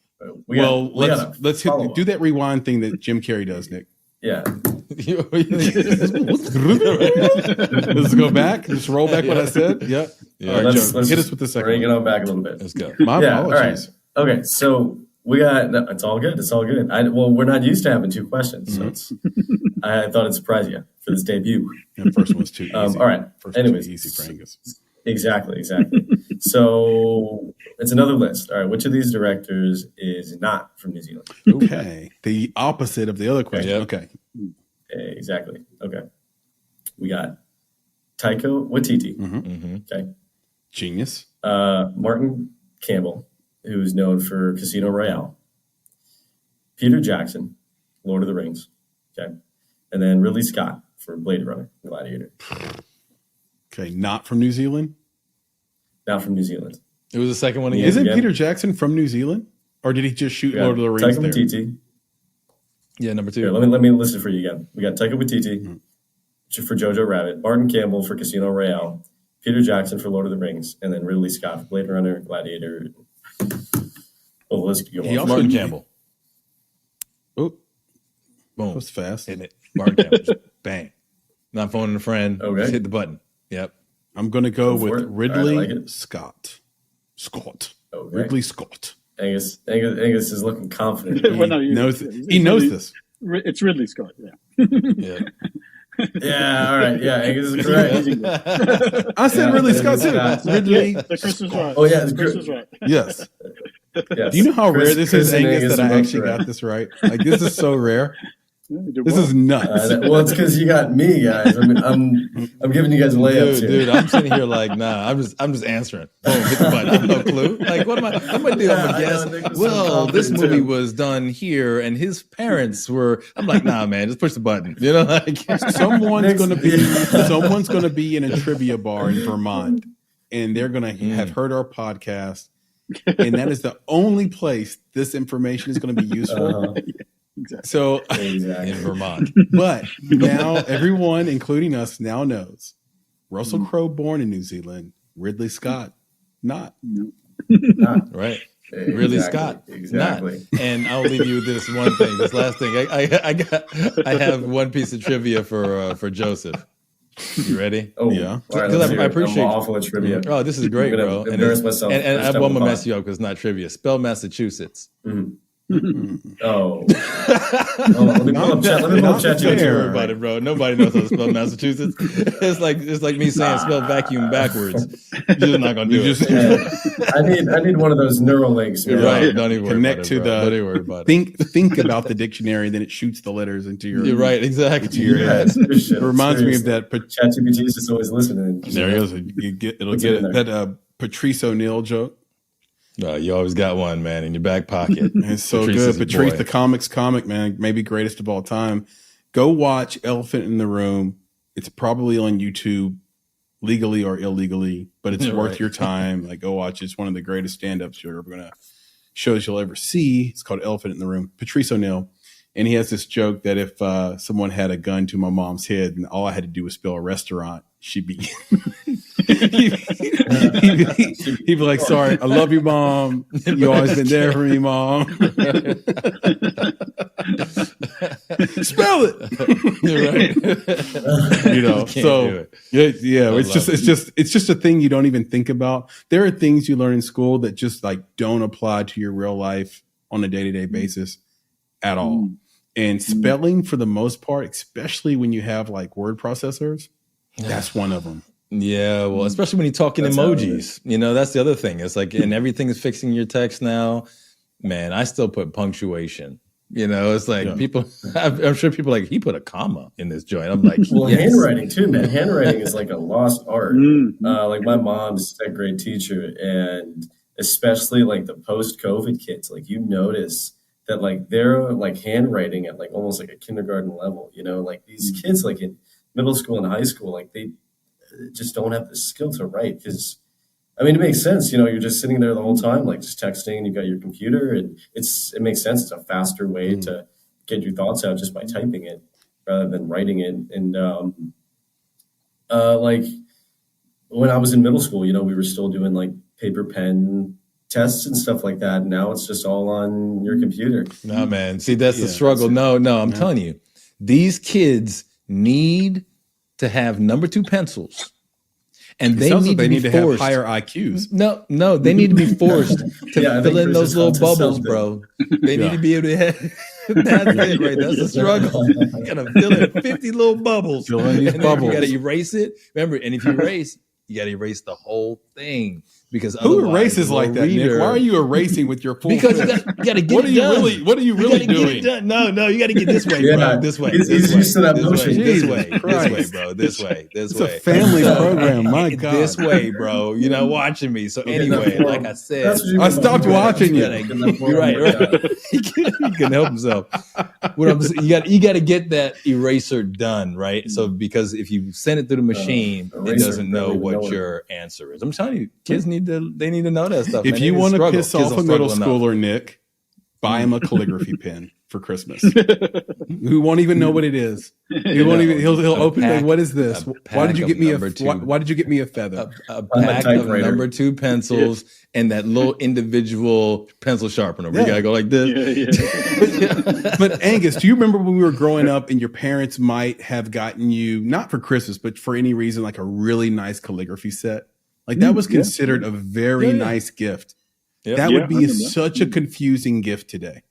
Let's do that rewind thing that Jim Carrey does, Nick. Yeah. Let's go back. Just roll back what I said. Yeah. All right, Let's Joe, hit us with the second bring it one. on back a little bit. Let's go. My Yeah, all right. apologies. Okay, so we got. No, it's all good. It's all good. We're not used to having 2 questions, so I thought I'd surprise you for this debut. The first one's too easy. All right. First Anyways, one's too easy for Angus. Exactly. So it's another list. All right, which of these directors is not from New Zealand? Okay. The opposite of the other question. Yep. Okay. Exactly. Okay. We got Taika Waititi. Okay. Genius. Martin Campbell, who's known for Casino Royale. Peter Jackson, Lord of the Rings. Okay. And then Ridley Scott for Blade Runner, Gladiator. Okay. Not from New Zealand? Not from New Zealand. It was the second one again. Isn't Peter Jackson from New Zealand? Or did he just shoot Lord of the Rings Taika there? Waititi. Yeah, number 2. Here, let me list it for you again. We got Taika Waititi for Jojo Rabbit, Martin Campbell for Casino Royale, Peter Jackson for Lord of the Rings, and then Ridley Scott for Blade Runner, Gladiator. Well, the list could go on. Martin Campbell. Oh, that Boom. was fast. Hitting it. Martin Campbell. Just bang. Not phoning a friend. Okay. Just hit the button. Yep. I'm going to go Go for with it. Ridley All right, I like it. Scott. Okay. Ridley Scott. Angus is looking confident. Well, no, He knows this. It's Ridley Scott. Yeah. Yeah. Yeah, all right. Yeah, Angus is correct. I said Ridley Scott too. Scott. Ridley. The Chris was right. Oh, yeah, it's Chris good. was right. Yes. Yes. Do you know how Chris- rare this Chris is, and Angus, that I both actually correct. got this right? Like, this is so rare. Yeah, you did This well. is nuts. Well, it's because you got me, guys. I mean, I'm giving you guys layups here. Dude, I'm sitting here like, nah, I'm just answering. Boom, hit the button. I have no clue. Like, what am I? I'm gonna do? I'm Yeah, gonna I guess. know, Nick was so Well, this confident, movie too. was done here, and his parents were. I'm like, nah, man, just push the button. You know, like Someone's Next- going to be in a trivia bar in Vermont, and they're going to have heard our podcast, and that is the only place this information is going to be useful. Uh-huh. Exactly. So, Exactly. in Vermont. but now everyone, including us, now knows Russell Crowe born in New Zealand, Ridley Scott not. Right. Ridley Scott. Exactly. Not. And I'll leave you with this one thing, this last thing. I have one piece of trivia for Joseph. You ready? Oh, Yeah. All right, Because let's I hear it. appreciate- I'm awful at trivia. Oh, this is great, I'm gonna bro. embarrass myself And first I'm time gonna on the mess pod. you up because it's not trivia. Spell Massachusetts. Oh. Let me pull up chat. Let me pull up chat. Don't fair. worry about it, bro. Nobody knows how to spell Massachusetts. It's like me saying spell vacuum backwards. You're just not gonna do it. I need one of those neural links. You're man. right. Don't even worry Connect about to it, bro. Don't even the worry about it. think about the dictionary, then it shoots the letters into your. You're right. Exactly. To your Yeah, head. seriously, It reminds me of seriously. that. ChatGPT is just always listening. There it is. It'll What's get in it. there? That Patrice O'Neill joke. You always got one, man, in your back pocket. It's so Patrice good. is a Patrice, boy. the comic, man, maybe greatest of all time. Go watch Elephant in the Room. It's probably on YouTube, legally or illegally, but it's worth Right. your time. Like, go watch it. It's one of the greatest stand-ups shows you'll ever see. It's called Elephant in the Room. Patrice O'Neill. And he has this joke that if someone had a gun to my mom's head and all I had to do was spell a restaurant, she'd be he'd be like, sorry, I love you, Mom. You always been there for me, Mom. Spell it. You're right. You know, Can't so do it. yeah, I love it's just a thing you don't even think about. There are things you learn in school that just like don't apply to your real life on a day-to-day basis at all. And spelling, for the most part, especially when you have like word processors, that's one of them. Yeah, well, especially when you're talking That's how it emojis. You know, that's the other thing. It's like, and everything is fixing your text now. Man, I still put punctuation. You know, it's like people, I'm sure people are like, he put a comma in this joint. I'm like, Well, yes. handwriting too, man. Handwriting is like a lost art. Like my mom's a second grade teacher, and especially like the post-COVID kids, like you notice that like they're like handwriting at like almost like a kindergarten level. You know, like these kids like in middle school and high school, like they just don't have the skill to write because. I mean, it makes sense. You know, you're just sitting there the whole time, like just texting, and you've got your computer, and it makes sense. It's a faster way to get your thoughts out just by typing it rather than writing it. And like when I was in middle school, you know, we were still doing like paper pen tests and stuff like that. Now it's just all on your computer. No, man. See, that's the struggle. No, I'm telling you, these kids need to have number 2 pencils. And they need to have higher IQs. No, they need to be forced to fill in those little bubbles, bro. They need to be able to have, that's it, right? That's the struggle. You gotta fill in 50 little bubbles. Fill in these bubbles. You gotta erase it. Remember, and if you erase, you gotta erase the whole thing. Because who erases like that, Nick? Why are you erasing with your full because you gotta get it done. What are you really doing? No, you gotta get this way, bro. This way. He's used to that motion. This way, bro. This way. It's a family program. My God. This way, bro. You're not watching me. So anyway, like I said, I stopped watching you. You're right. He can help himself. You got to get that eraser done, right? So because if you send it through the machine, it doesn't know what your answer is. I'm telling you, kids need to know that stuff. If you want to piss off a middle schooler, Nick, buy him a calligraphy pen for Christmas. Who won't even know what it is. He won't even. He'll open it. What is this? Why did you get me why did you get me a feather? A pack of number 2 pencils and that little individual pencil sharpener. We gotta go like this. But Angus, do you remember when we were growing up and your parents might have gotten you, not for Christmas, but for any reason, like a really nice calligraphy set? Like that was considered a very nice gift. Yep. That would be such a confusing gift today.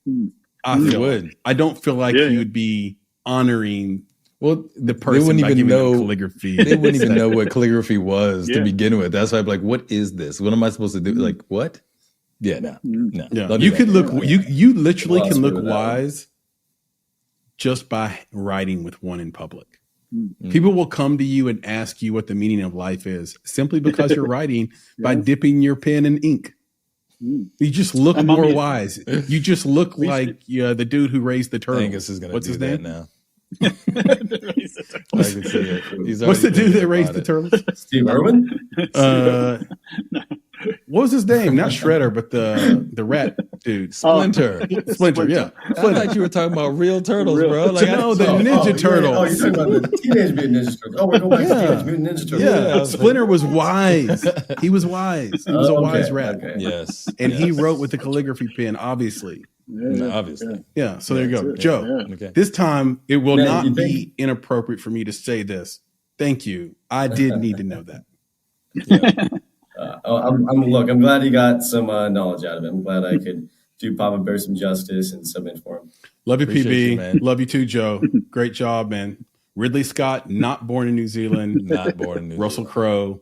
I don't feel like you would be honoring the person by giving them calligraphy. They wouldn't even know what calligraphy was to begin with. That's why I'm like, what is this? What am I supposed to do? Like, what? Yeah, no. You could look. You literally can look wise just by writing with one in public. People will come to you and ask you what the meaning of life is simply because you're writing by dipping your pen in ink. You just look more wise. You just look like the dude who raised the turtle. Angus is going to do that now. What's the dude that raised the turtles? Steve Irwin? What was his name? Not Shredder, but the rat dude. Splinter. Splinter, yeah. I thought you were talking about real turtles, bro. Like, no, the Ninja Turtles. Oh, you're talking about the Teenage Mutant Ninja Turtles. Oh, we're going back to Teenage Mutant Ninja Turtles. Yeah, Splinter was wise. He was wise. He was a wise rat. Okay. Yes. And he wrote with the calligraphy pen, obviously. Obviously. Yeah, so there you go. Joe, this time it will not be inappropriate for me to say this. Thank you. I did need to know that. I'm glad he got some knowledge out of it. I'm glad I could do Papa Bear some justice and some inform. Love you, PB. Man. Love you too, Joe. Great job, man. Ridley Scott, not born in New Zealand. Russell Crowe,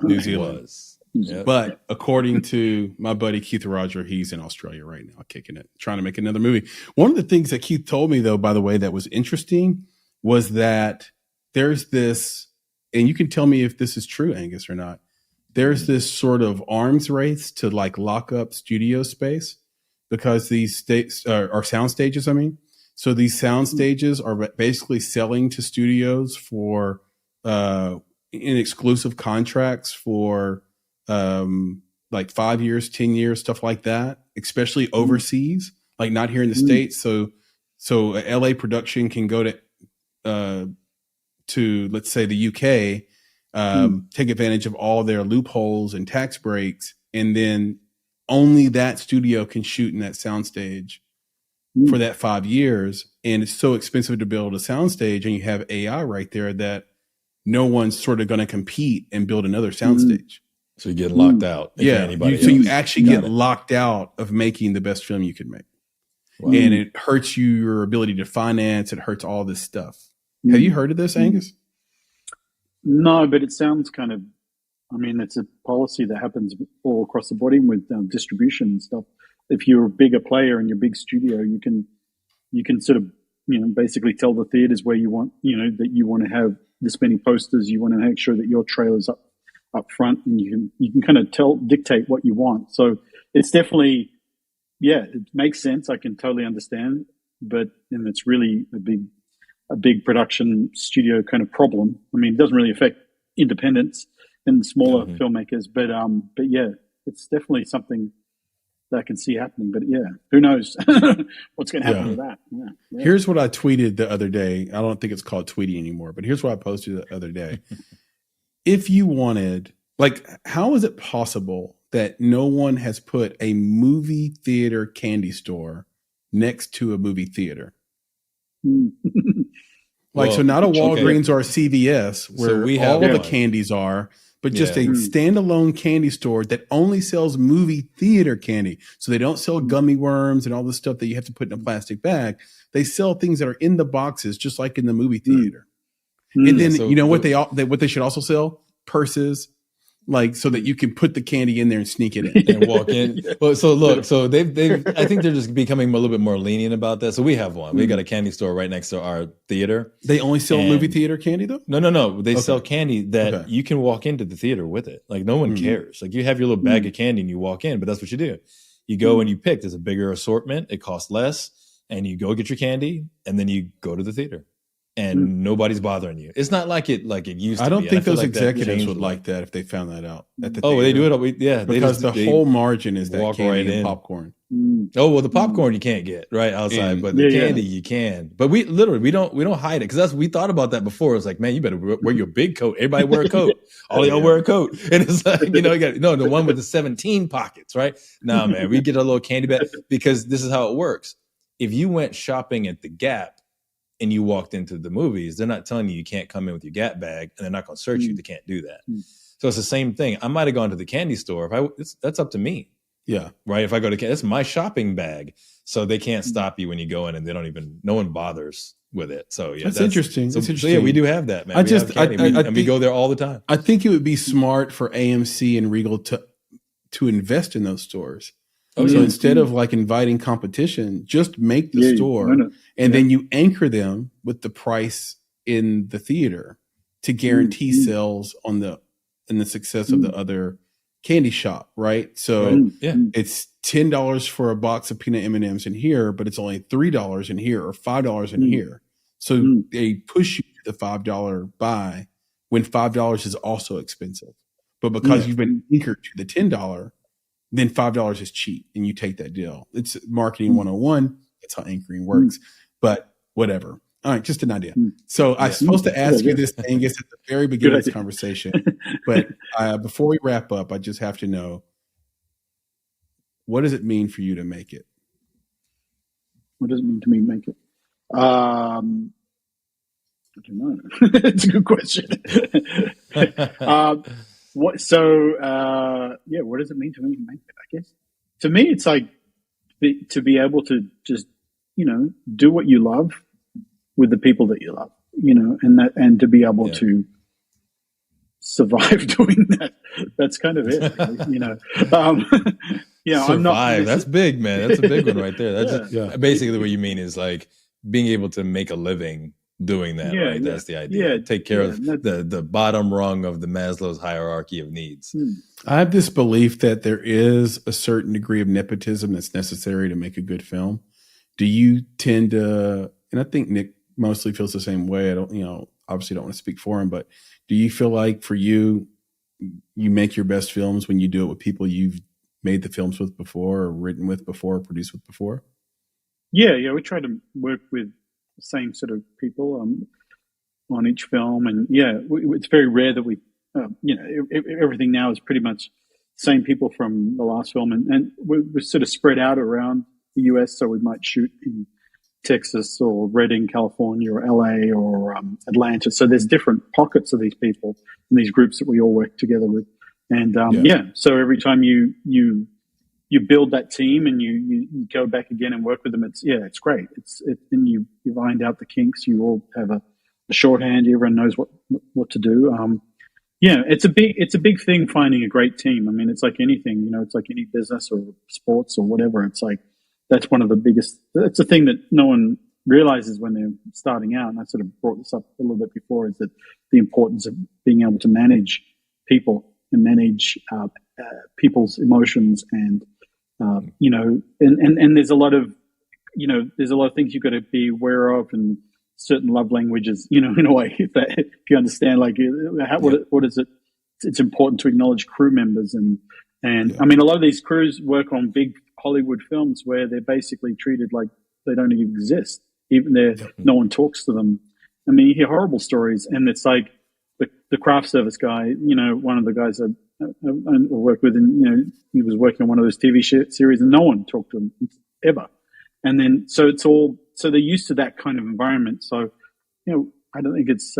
New Zealand. Yep. But according to my buddy Keith Roger, he's in Australia right now, kicking it, trying to make another movie. One of the things that Keith told me, though, by the way, that was interesting was that there's this, and you can tell me if this is true, Angus, or not. There's this sort of arms race to like lock up studio space because these states are sound stages. I mean, so these sound stages are basically selling to studios for in exclusive contracts for like 5 years, 10 years, stuff like that, especially overseas, like not here in the States. So a LA production can go to let's say the UK, take advantage of all their loopholes and tax breaks, and then only that studio can shoot in that soundstage for that 5 years. And it's so expensive to build a soundstage, and you have AI right there that no one's sort of going to compete and build another soundstage. So you get locked out. Yeah. You actually get locked out of making the best film you could make. Wow. And it hurts your ability to finance. It hurts all this stuff. Have you heard of this, Angus? No, but it sounds kind of. I mean, it's a policy that happens all across the board, even with distribution and stuff. If you're a bigger player in your big studio, you can sort of basically tell the theaters where you want that you want to have this many posters. You want to make sure that your trailer's up front, and you can kind of dictate what you want. So it's definitely, yeah, it makes sense. I can totally understand, and it's really a big production studio kind of problem. I mean, it doesn't really affect independents and the smaller filmmakers, but yeah, it's definitely something that I can see happening. But yeah, who knows what's going to happen with that? Yeah. Here's what I tweeted the other day. I don't think it's called tweeting anymore, but here's what I posted the other day. If you wanted, how is it possible that no one has put a movie theater candy store next to a movie theater? So not a Walgreens or a CVS where all of the candies are, but just a standalone candy store that only sells movie theater candy. So they don't sell gummy worms and all the stuff that you have to put in a plastic bag. They sell things that are in the boxes, just like in the movie theater. And then what they should also sell? Purses. So that you can put the candy in there and sneak it in and walk in. Well, so look, so they've I think they're just becoming a little bit more lenient about that. So we have one. We got a candy store right next to our theater. They only sell movie theater candy though? No. They sell candy that you can walk into the theater with it. No one cares. You have your little bag of candy and you walk in, but that's what you do. You go and you pick. There's a bigger assortment. It costs less, and you go get your candy, and then you go to the theater. And nobody's bothering you. It's not like it used to be. I don't think those executives would like that if they found that out at the theater. They do it. Yeah, because the whole margin is that candy right and popcorn. Oh well, the popcorn you can't get right outside, but the candy you can. But we don't hide it because we thought about that before. It's man, you better wear your big coat. Everybody wear a coat. All y'all wear a coat, and it's you got the one with the 17 pockets, right? Nah, man, we get a little candy bag because this is how it works. If you went shopping at the Gap and you walked into the movies, they're not telling you can't come in with your Gap bag, and they're not going to search you. They can't do that. So it's the same thing. I might have gone to the candy store. That's up to me. Yeah. Right. If I go to that's my shopping bag. So they can't stop you when you go in, and no one bothers with it. So yeah, that's interesting. So yeah, we do have that, man. We go there all the time. I think it would be smart for AMC and Regal to invest in those stores. So instead of inviting competition, just make the store and then you anchor them with the price in the theater to guarantee sales in the success of the other candy shop, right? So it's $10 for a box of peanut M&Ms in here, but it's only $3 in here or $5 in here. So they push you to the $5 buy when $5 is also expensive. But because you've been anchored to the $10, then $5 is cheap and you take that deal. It's marketing 101. That's how anchoring works. But whatever. All right, just an idea. So I'm supposed to ask you this, Angus, at the very beginning of this conversation. But before we wrap up, I just have to know, what does it mean for you to make it? What does it mean to me to make it? I don't know. It's a good question. What does it mean to me to make it? I guess to me, it's to be able to just do what you love with the people that you love, and to be able to survive doing that. That's kind of it, really, survive. That's big, man. That's a big one right there. That's basically what you mean is being able to make a living doing that, right? That's the idea. Take care of the bottom rung of the Maslow's hierarchy of needs. I have this belief that there is a certain degree of nepotism that's necessary to make a good film. Do you tend to, and I think Nick mostly feels the same way. I don't, obviously don't want to speak for him, but do you feel like for you make your best films when you do it with people you've made the films with before or written with before or produced with before? Yeah. We try to work with the same sort of people on each film, and it's very rare that we everything now is pretty much same people from the last film, and we're sort of spread out around the US, so we might shoot in Texas or Redding, California, or LA or Atlanta. So there's different pockets of these people and these groups that we all work together with, and so every time you build that team and you go back again and work with them, it's great. And you find out the kinks. You all have shorthand. Everyone knows what to do. It's a big thing finding a great team. I mean, it's like anything, it's like any business or sports or whatever. It's like that's one of the biggest. It's a thing that no one realizes when they're starting out. And I sort of brought this up a little bit before, is that the importance of being able to manage people and manage people's emotions, and and there's a lot of things you've got to be aware of, and certain love languages, in a way, if you understand, like what is it? It's important to acknowledge crew members, and I mean, a lot of these crews work on big Hollywood films where they're basically treated like they don't even exist. Even there, no one talks to them. I mean, you hear horrible stories, and it's like the craft service guy. One of the guys I worked with, and he was working on one of those TV series, and no one talked to him ever. And then so they're used to that kind of environment. So I don't think it's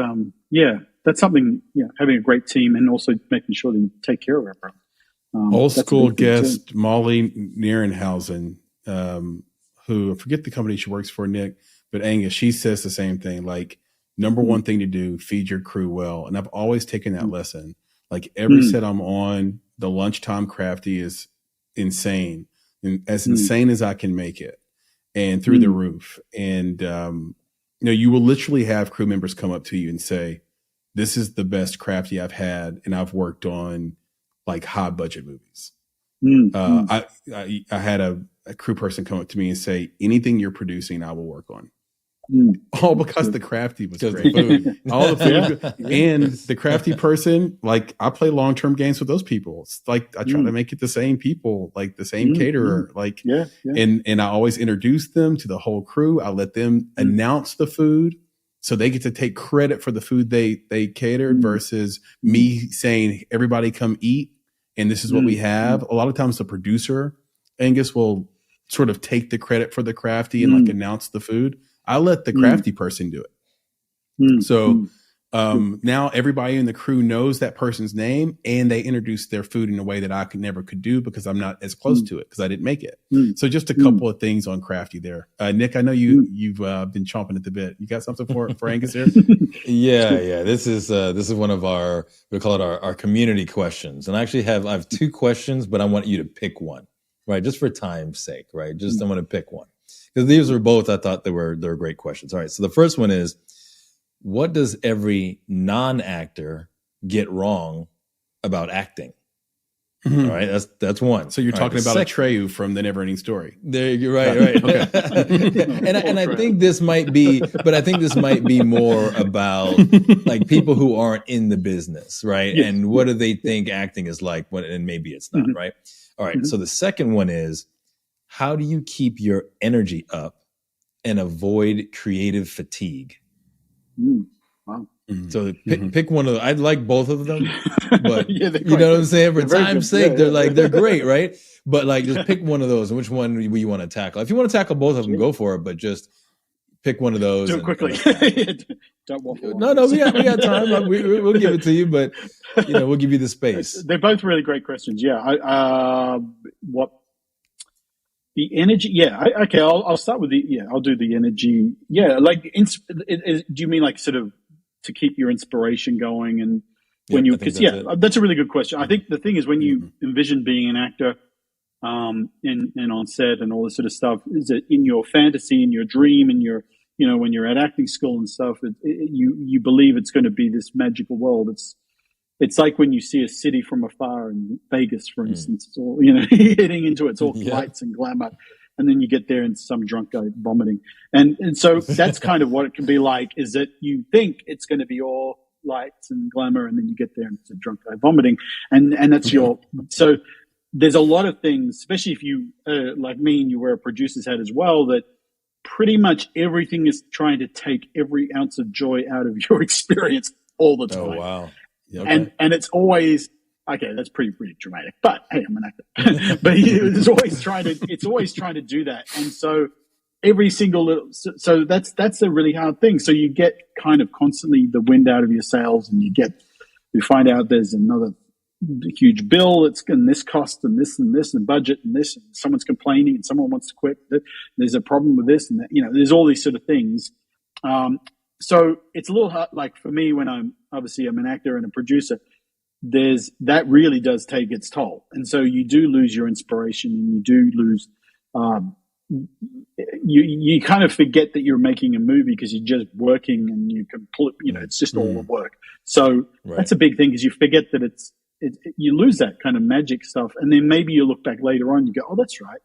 that's something. Having a great team, and also making sure that you take care of everyone. Old school guest Molly Nierenhausen, who, I forget the company she works for, Nick, but Angus, she says the same thing. Like, number one thing to do, feed your crew well. And I've always taken that lesson. Like, every set I'm on, the lunchtime crafty is insane, and as insane as I can make it, and through the roof. And you will literally have crew members come up to you and say, "This is the best crafty I've had, and I've worked on like high budget movies." I had a crew person come up to me and say, "Anything you're producing, I will work on." All because the crafty was great. All the food. And the crafty person, like, I play long-term games with those people. It's like I try to make it the same people, like the same caterer. Like, and I always introduce them to the whole crew. I let them announce the food, so they get to take credit for the food they catered, versus me saying, "Everybody come eat, and this is what we have." A lot of times the producer, Angus, will sort of take the credit for the crafty and like announce the food. I let the crafty person do it. So now everybody in the crew knows that person's name, and they introduce their food in a way that I never could do because I'm not as close to it, because I didn't make it. So just a couple of things on crafty there. Nick, I know you've been chomping at the bit. You got something for Angus here? Yeah. This is one of our, we call it our community questions. And I actually I have two questions, but I want you to pick one, right? Just for time's sake, right? Just I want to pick one, because these were both, I thought they're great questions. All right. So the first one is, what does every non-actor get wrong about acting? All right. That's one. So you're talking about Atreyu from The Neverending Story. There, you're right. Okay. and I think this might be, but I think this might be more about like people who aren't in the business, right? Yes. And what do they think acting is like and maybe it's not, right? All right. So the second one is, how do you keep your energy up and avoid creative fatigue? Wow. So pick one of them. I'd like both of them, but you know what I'm saying? For time's sake, they're great, right? But like, just pick one of those, and which one you want to tackle. If you want to tackle both of them, go for it. But just pick one of those. Do it quickly. Don't waffle. No, we got time. We'll give it to you, but we'll give you the space. They're both really great questions. Yeah. What the energy? Yeah. Okay. I'll start with I'll do the energy. Yeah. Like, do you mean like sort of to keep your inspiration going, and when that's a really good question. I think the thing is, when you envision being an actor, and on set and all this sort of stuff, is that in your fantasy, in your dream, in your, when you're at acting school and stuff, you believe it's going to be this magical world. It's like when you see a city from afar in Vegas, for instance, it's all, heading into it, it's all lights and glamour. And then you get there and some drunk guy vomiting. And so that's kind of what it can be like, is that you think it's going to be all lights and glamour, and then you get there and it's a drunk guy vomiting. And that's so there's a lot of things, especially if you, like me, and you wear a producer's hat as well, that pretty much everything is trying to take every ounce of joy out of your experience all the time. Oh, wow. Okay. And it's always, okay, that's pretty dramatic, but hey, I'm an actor. But it's always trying to do that. And so every single little, so that's a really hard thing. So you get kind of constantly the wind out of your sails, and you find out there's another huge bill. It's and this cost and this and budget and this, and someone's complaining and someone wants to quit. There's a problem with this and that, there's all these sort of things. so it's a little hard, like for me, when I'm an actor and a producer, that really does take its toll. And so you do lose your inspiration, and you do lose, you kind of forget that you're making a movie because you're just working, and you can pull it, it's just all the work. So that's a big thing, because you forget that you lose that kind of magic stuff. And then maybe you look back later on, you go, oh, that's right.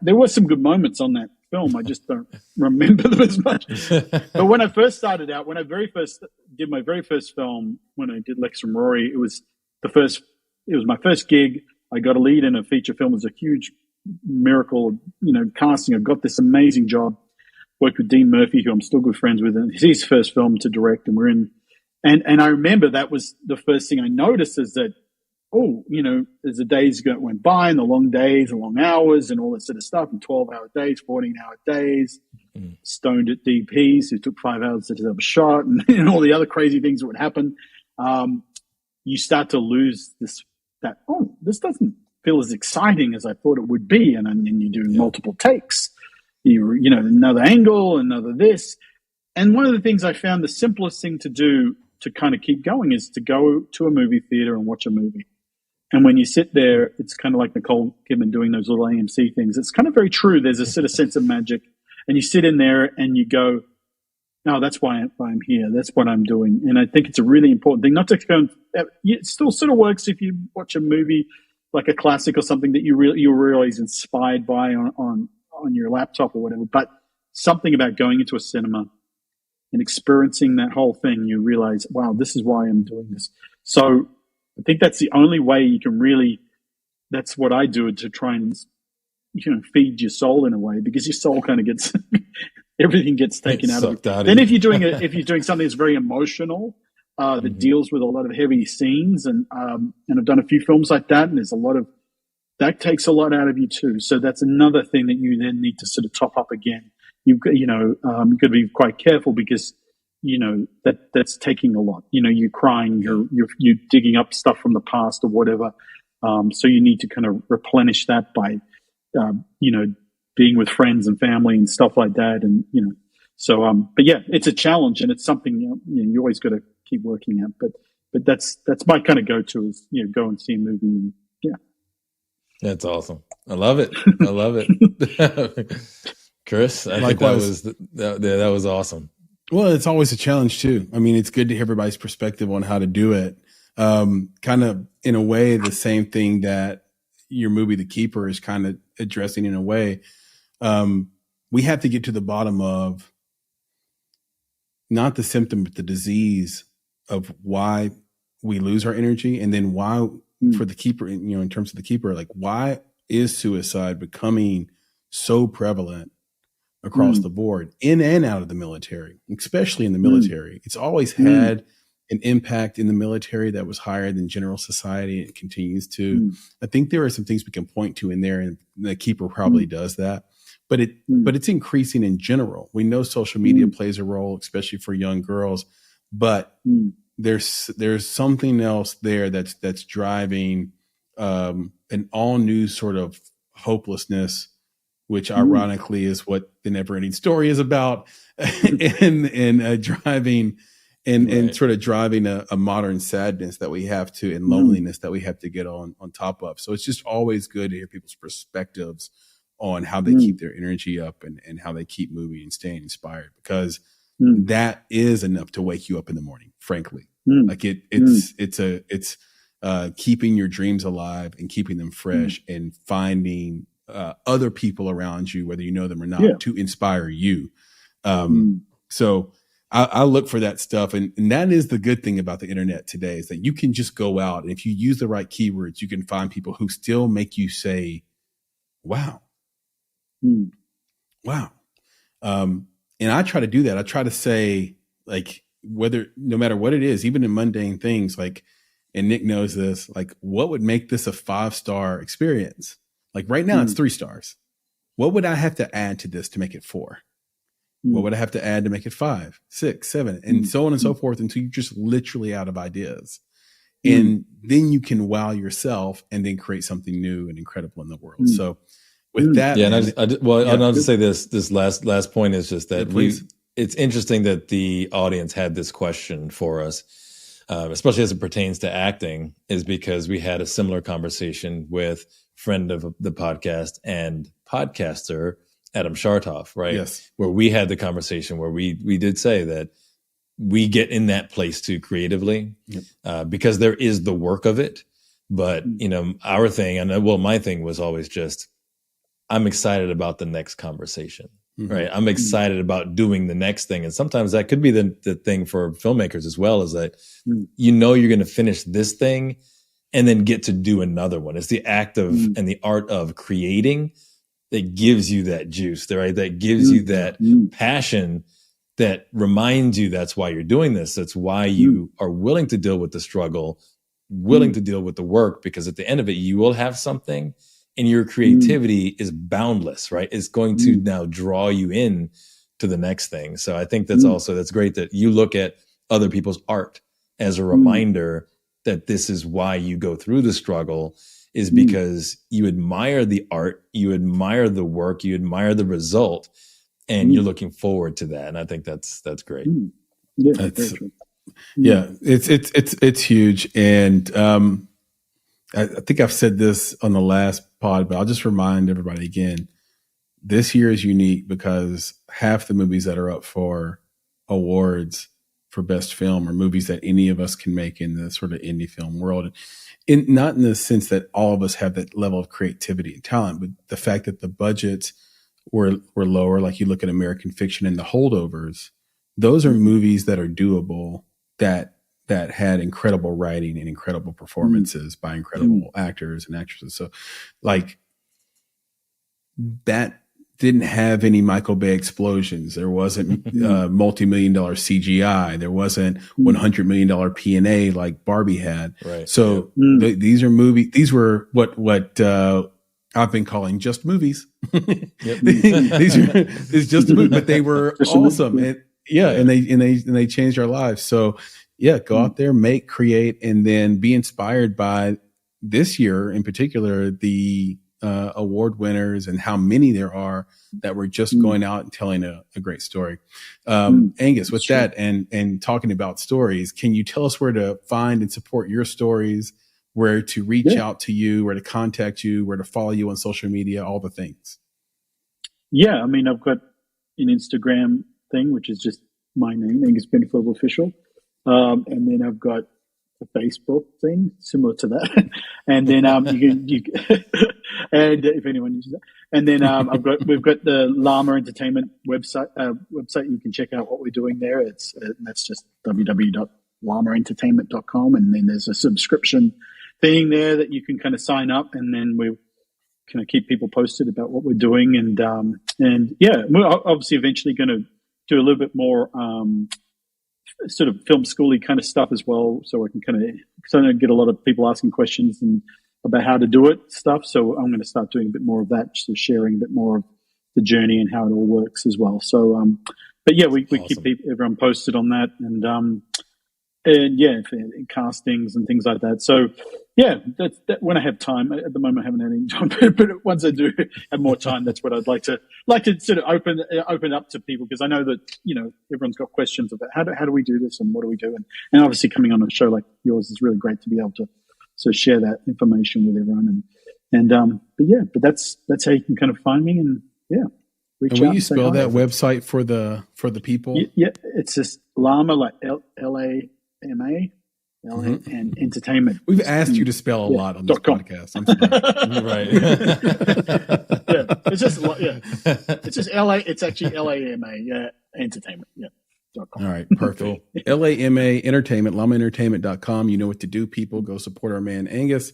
There were some good moments on that film. I just don't remember them as much. But when I first started out, when I did my very first film, when I did Lex and Rory, it was my first gig. I got a lead in a feature film. It was a huge miracle, casting. I got this amazing job. Worked with Dean Murphy, who I'm still good friends with, and it's his first film to direct. And we're in, and I remember that was the first thing I noticed, is that, as the days went by, and the long days and long hours and all that sort of stuff, and 12-hour days, 14-hour days, stoned at DPs who took 5 hours to have a shot, and all the other crazy things that would happen, you start to lose this doesn't feel as exciting as I thought it would be. And then you do multiple takes, another angle, another this. And one of the things I found the simplest thing to do to kind of keep going is to go to a movie theater and watch a movie. And when you sit there, it's kind of like Nicole Kidman doing those little AMC things. It's kind of very true. There's a sort of sense of magic. And you sit in there and you go, no, that's why I'm here. That's what I'm doing. And I think it's a really important thing, not to go it still sort of works if you watch a movie like a classic or something that you're really inspired by on your laptop or whatever. But something about going into a cinema and experiencing that whole thing, you realize, wow, this is why I'm doing this. So I think that's the only way you can really, that's what I do to try and, feed your soul in a way, because your soul kind of gets, everything gets taken out of it. Then if you're doing something that's very emotional, that deals with a lot of heavy scenes, and I've done a few films like that, and there's a lot of, that takes a lot out of you too. So that's another thing that you then need to sort of top up again. You've got to be quite careful, because that's taking a lot. You're crying, you're digging up stuff from the past or whatever. So you need to kind of replenish that by being with friends and family and stuff like that. And but yeah, it's a challenge, and it's something you always got to keep working at. But that's my kind of go-to is go and see a movie. And, that's awesome. I love it. I love it. Chris, I think that was awesome. Well, it's always a challenge too. I mean, it's good to hear everybody's perspective on how to do it. Kind of in a way, the same thing that your movie, The Keeper, is kind of addressing in a way. We have to get to the bottom of not the symptom, but the disease of why we lose our energy. And then why for The Keeper, in terms of The Keeper, like, why is suicide becoming so prevalent across the board, in and out of the military, especially in the military? It's always had an impact in the military that was higher than general society. It continues to. I think there are some things we can point to in there, and The Keeper probably does that. But it's increasing in general. We know social media plays a role, especially for young girls. But there's something else there that's driving an all new sort of hopelessness, which ironically is what the Never Ending Story is about, and driving and sort of driving a modern sadness that we have to, and loneliness that we have to get on top of. So it's just always good to hear people's perspectives on how they keep their energy up and how they keep moving and staying inspired, because that is enough to wake you up in the morning, frankly. Like it's keeping your dreams alive and keeping them fresh, and finding other people around you, whether you know them or not, to inspire you. So I look for that stuff. And that is the good thing about the internet today, is that you can just go out, and if you use the right keywords, you can find people who still make you say, wow. Wow. And I try to do that. I try to say, like, no matter what it is, even in mundane things, like, and Nick knows this, like, what would make this a 5-star experience? Like right now it's 3 stars. What would I have to add to this to make it 4? What would I have to add to make it 5, 6, 7, and so on and so forth, until you're just literally out of ideas. And then you can wow yourself and then create something new and incredible in the world. So with that, and I'll just say this last point is just that it's interesting that the audience had this question for us, especially as it pertains to acting, is because we had a similar conversation with friend of the podcast and podcaster Adam Shartoff, right? Yes. Where we had the conversation where we did say that we get in that place too creatively, because there is the work of it. But, our thing, and well, my thing was always just, I'm excited about the next conversation, right? I'm excited about doing the next thing. And sometimes that could be the thing for filmmakers as well, is that, you're going to finish this thing and then get to do another one. It's the act of and the art of creating that gives you that juice, right? That gives you that passion, that reminds you that's why you're doing this. That's why you are willing to deal with the struggle, willing to deal with the work, because at the end of it, you will have something, and your creativity is boundless, right? It's going to now draw you in to the next thing. So I think that's great that you look at other people's art as a reminder that this is why you go through the struggle, is because you admire the art, you admire the work, you admire the result, and you're looking forward to that. And I think that's great. Yeah, that's true. Yeah, it's huge. And I think I've said this on the last pod, but I'll just remind everybody again, this year is unique because half the movies that are up for awards for best film are movies that any of us can make in the sort of indie film world. Not in the sense that all of us have that level of creativity and talent, but the fact that the budgets were lower, like you look at American Fiction and The Holdovers, those are movies that are doable, that had incredible writing and incredible performances by incredible actors and actresses. So like that didn't have any Michael Bay explosions. There wasn't multi-million-dollar CGI. There wasn't $100 million P&A like Barbie had. Right. So these are movies. These were what I've been calling just movies. These are just movies, but they were awesome. And they changed our lives. So go out there, make, create, and then be inspired by this year in particular, the award winners and how many there are that were just going out and telling a great story. Angus, with that and talking about stories, can you tell us where to find and support your stories, where to reach out to you, where to contact you, where to follow you on social media, all the things? Yeah, I mean, I've got an Instagram thing, which is just my name, Angus Benfield Official. And then I've got a Facebook thing similar to that. And then you can and if anyone uses that. And then we've got the Llama Entertainment website. You can check out what we're doing there. That's just www.llamaentertainment.com, and then there's a subscription thing there that you can kind of sign up, and then we kind of keep people posted about what we're doing. And we're obviously eventually going to do a little bit more sort of film schooly kind of stuff as well, so I can because I get a lot of people asking questions and about how to do it stuff. So I'm going to start doing a bit more of that, just sharing a bit more of the journey and how it all works as well. So, but yeah, we awesome. Keep everyone posted on that, and castings and things like that. So yeah, that when I have time. At the moment, I haven't had any time, but once I do have more time, that's what I'd like to sort of open up to people, because I know that everyone's got questions about how do we do this and what do we do, and obviously coming on a show like yours is really great to be able to sort of share that information with everyone, but that's how you can kind of find me, and reach and out. Will you spell that website for the people? Yeah, it's just Llama, like LAMA. And entertainment. We've asked you to spell a lot on this podcast. I'm sorry. It's just LA. It's actually LAMA. Yeah, entertainment. Yeah. All right, perfect. LAMA Entertainment, llamaentertainment.com. You know what to do, people. Go support our man Angus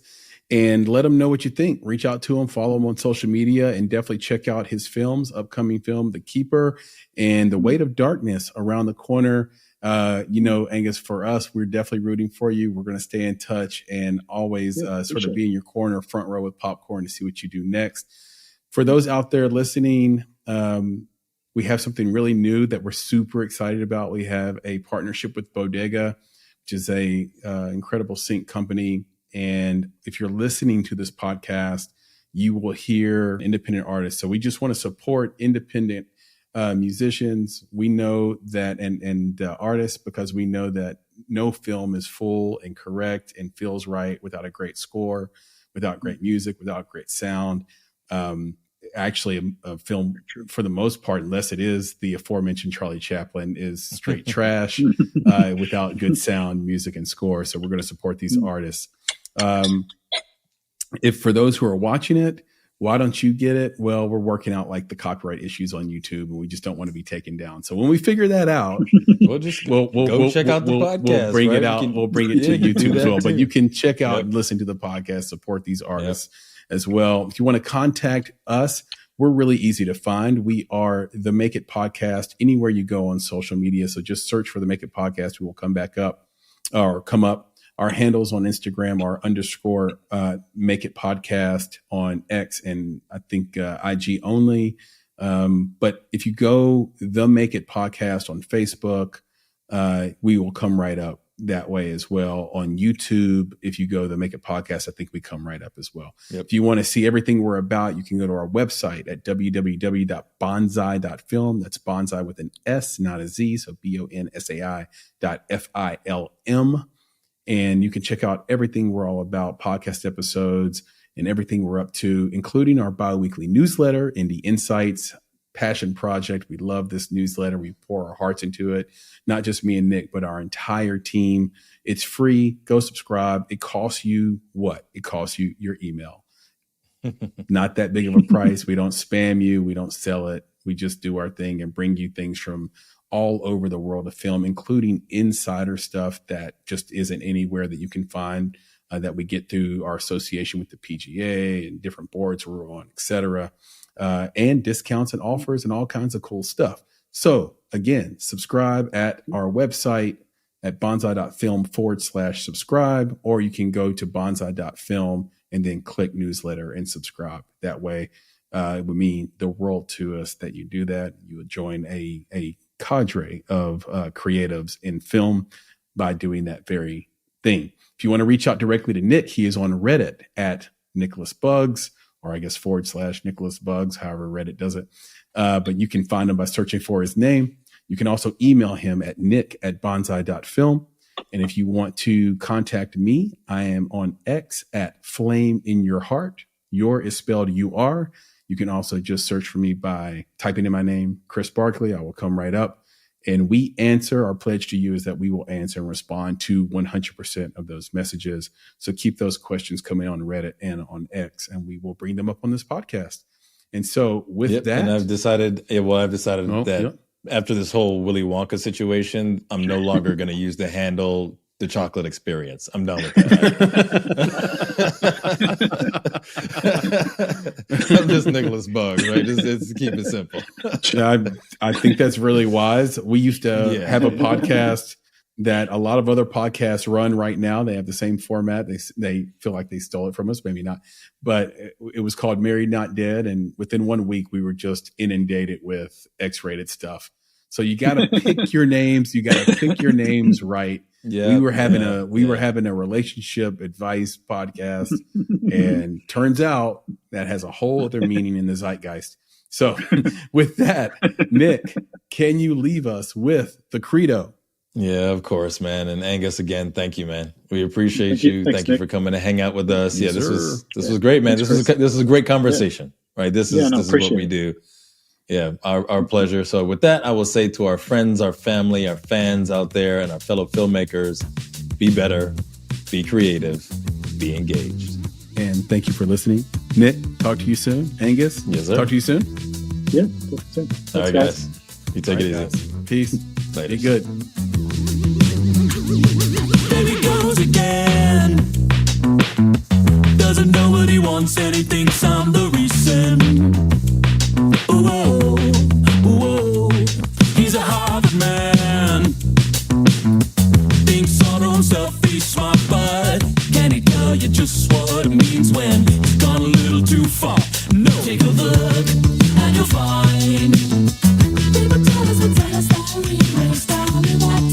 and let him know what you think. Reach out to him, follow him on social media, and definitely check out his films, upcoming film, The Keeper and The Weight of Darkness around the corner. Angus, for us, we're definitely rooting for you. We're going to stay in touch and always sort of be in your corner, front row with popcorn to see what you do next. For those out there listening, we have something really new that we're super excited about. We have a partnership with Bodega, which is a incredible sync company. And if you're listening to this podcast, you will hear independent artists. So we just want to support independent musicians, we know that, and artists, because we know that no film is full and correct and feels right without a great score, without great music, without great sound. Actually, a film, for the most part, unless it is the aforementioned Charlie Chaplin, is straight trash without good sound, music, and score. So we're going to support these artists. If for those who are watching it, why don't you get it? Well, we're working out like the copyright issues on YouTube, and we just don't want to be taken down. So when we figure that out, we'll check out the podcast. We'll bring it out. We'll bring it to YouTube as well. Too. But you can check out and listen to the podcast, support these artists as well. If you want to contact us, we're really easy to find. We are the Make It Podcast anywhere you go on social media. So just search for the Make It Podcast. We will come up. Our handles on Instagram are _ Make It Podcast on X and I think IG only. But if you go the Make It Podcast on Facebook, we will come right up that way as well. On YouTube, if you go the Make It Podcast, I think we come right up as well. Yep. If you want to see everything we're about, you can go to our website at www.bonsai.film. That's bonsai with an S, not a Z. So BONSAI.FILM. And you can check out everything we're all about, podcast episodes, and everything we're up to, including our bi-weekly newsletter, Indie Insights, passion project. We love this newsletter. We pour our hearts into it. Not just me and Nick, but our entire team. It's free. Go subscribe. It costs you what? It costs you your email. Not that big of a price. We don't spam you. We don't sell it. We just do our thing and bring you things from all over the world of film, including insider stuff that just isn't anywhere that you can find, that we get through our association with the PGA and different boards we're on, et cetera, and discounts and offers and all kinds of cool stuff. So again, subscribe at our website at bonsai.film/subscribe, or you can go to bonsai.film and then click newsletter and subscribe. That way, it would mean the world to us that you do that. You would join a cadre of creatives in film by doing that very thing. If you want to reach out directly to Nick, he is on Reddit at Nicholas Bugs, or I guess / Nicholas Bugs, however Reddit does it. But you can find him by searching for his name. You can also email him at nick@bonsai.film. And if you want to contact me, I am on X at Flame in Your Heart. Your is spelled UR. You can also just search for me by typing in my name, Chris Barkley. I will come right up. And we answer. Our pledge to you is that we will answer and respond to 100% of those messages. So keep those questions coming on Reddit and on X, and we will bring them up on this podcast. And so with that, and I've decided that after this whole Willy Wonka situation, I'm no longer going to use the handle The Chocolate Experience. I'm done with that. I'm just Nicholas Bugs, right? Just keep it simple. I think that's really wise. We used to have a podcast that a lot of other podcasts run right now. They have the same format. They feel like they stole it from us, maybe not. But it was called Married Not Dead. And within 1 week, we were just inundated with X-rated stuff. So you got to pick your names. You got to pick your names right. Yeah, we were having a relationship advice podcast, and turns out that has a whole other meaning in the zeitgeist. So with that, Nick, can you leave us with the credo? Yeah, of course, man. And Angus, again, thank you, man. We appreciate you. Thank you for coming to hang out with us. Yes, this was great, man. This is a great conversation, right? This is what we do. Yeah, our pleasure. So with that, I will say to our friends, our family, our fans out there, and our fellow filmmakers, be better, be creative, be engaged. And thank you for listening. Nick, talk to you soon. Angus, yes, sir. Talk to you soon. Yeah, talk to you soon. All right, guys. You take it easy. Guys. Peace. Later. Be good. There he goes again. Doesn't know what he wants and he thinks I'm the reason. Whoa, whoa, he's a Harvard man. Thinks all to himself he's smart, but can he tell you just what it means when he's gone a little too far? No, take a look and you'll find people tell us that we waste our life.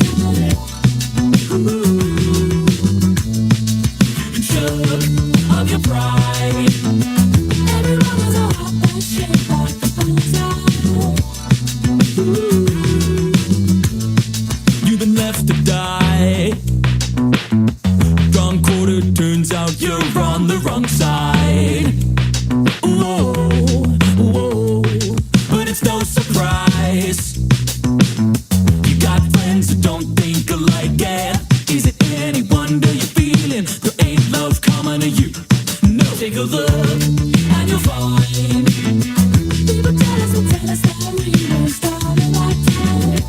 wrong side. Whoa, whoa, but it's no surprise. You got friends who don't think alike, yeah. Is it any wonder you're feeling there ain't love coming to you? No, take a look and you'll find people tell us that we were started like that.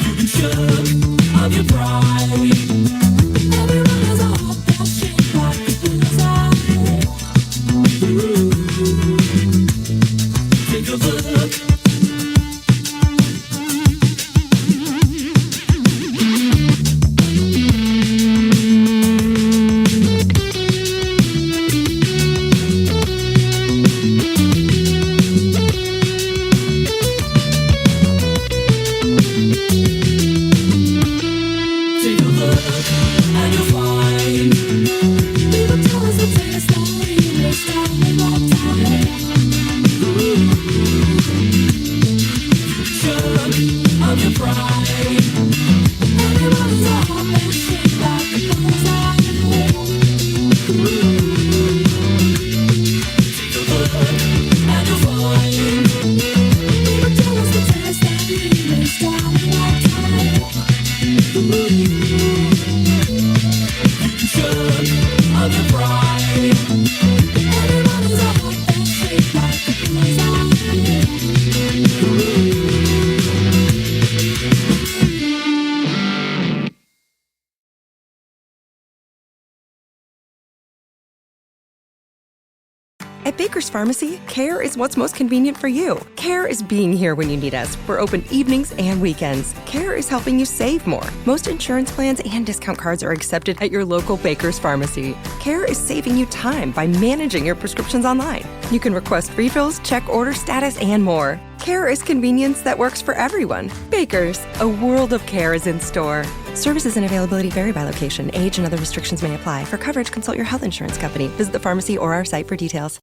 You've been shook of your pride. Everyone has a heart that's shaped like a bullseye. Take a look. At Baker's Pharmacy, care is what's most convenient for you. Care is being here when you need us. We're open evenings and weekends. Care is helping you save more. Most insurance plans and discount cards are accepted at your local Baker's Pharmacy. Care is saving you time by managing your prescriptions online. You can request refills, check order status, and more. Care is convenience that works for everyone. Baker's, a world of care is in store. Services and availability vary by location. Age and other restrictions may apply. For coverage, consult your health insurance company. Visit the pharmacy or our site for details.